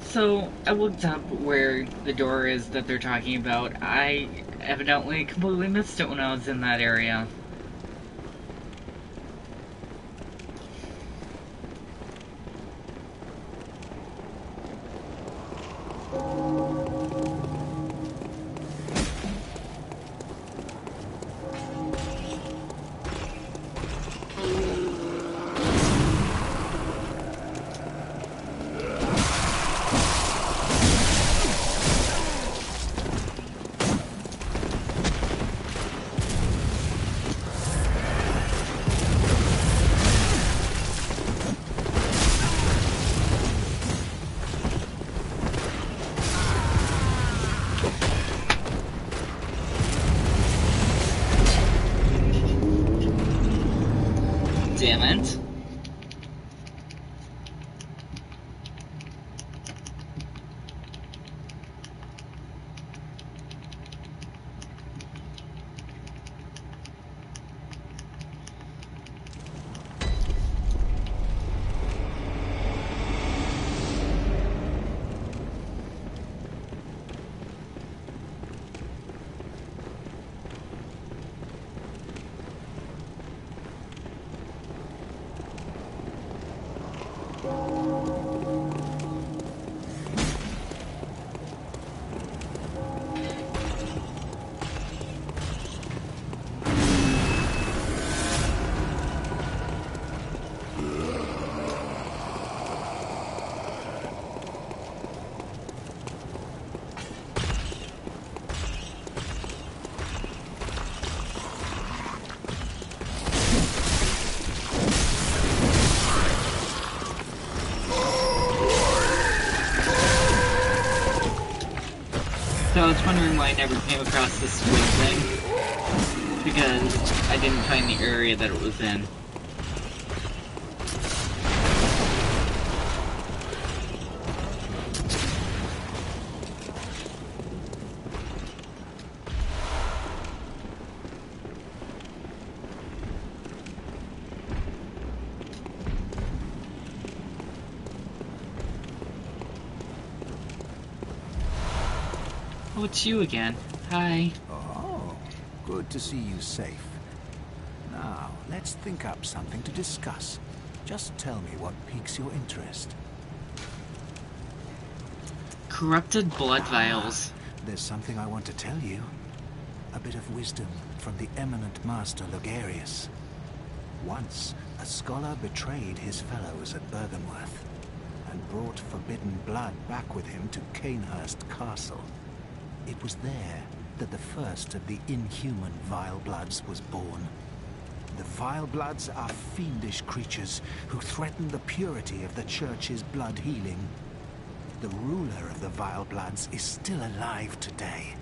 So, I looked up where the door is that they're talking about. I evidently completely missed it when I was in that area. Damn it. So I was wondering why I never came across this squid thing, because I didn't find the area that it was in. Oh, it's you again. Hi. Oh, good to see you safe. Now, let's think up something to discuss. Just tell me what piques your interest. Corrupted blood vials. There's something I want to tell you. A bit of wisdom from the eminent master Logarius. Once, a scholar betrayed his fellows at Bergenworth and brought forbidden blood back with him to Canehurst Castle. It was there that the first of the inhuman Vile Bloods was born. The Vile Bloods are fiendish creatures who threaten the purity of the Church's blood healing. The ruler of the Vile Bloods is still alive today.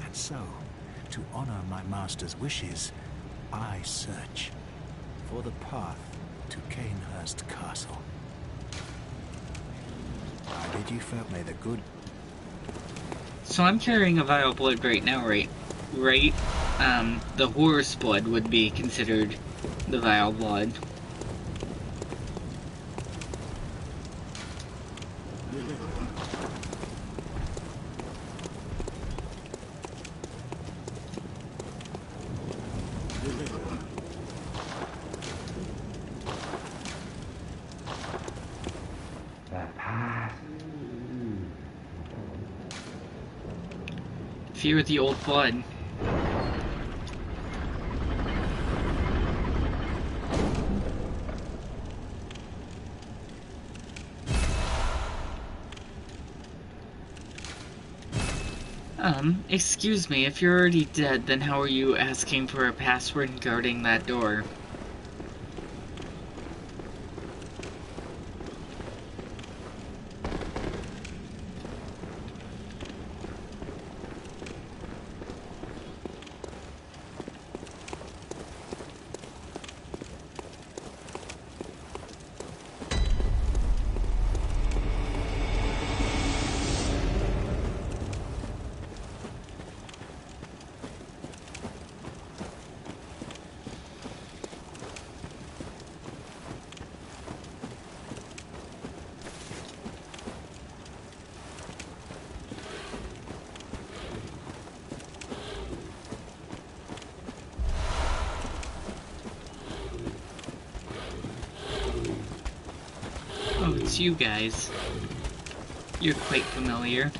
And so, to honor my master's wishes, I search for the path to Canehurst Castle. I bid you farewell, the good... So I'm carrying a vile blood right now, right? Right? The horse blood would be considered the vile blood. Fear the old blood. Excuse me, if you're already dead, then how are you asking for a password and guarding that door? It's you guys. You're quite familiar.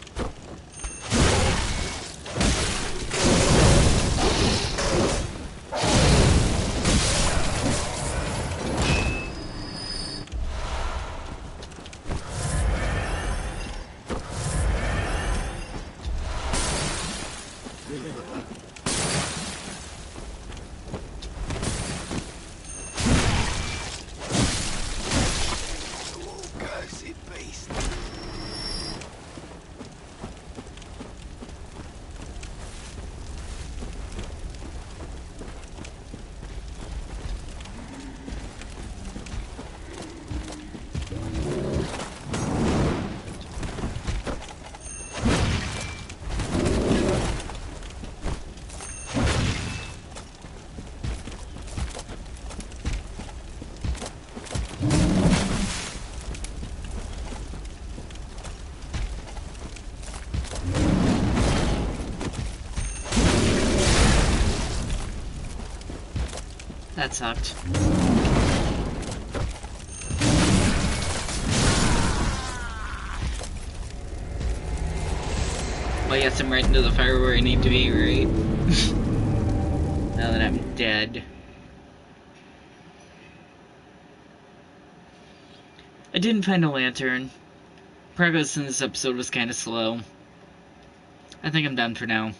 That sucked. Well, yes, I'm right into the fire where I need to be, right? Now that I'm dead. I didn't find a lantern. Progress in this episode was kind of slow. I think I'm done for now.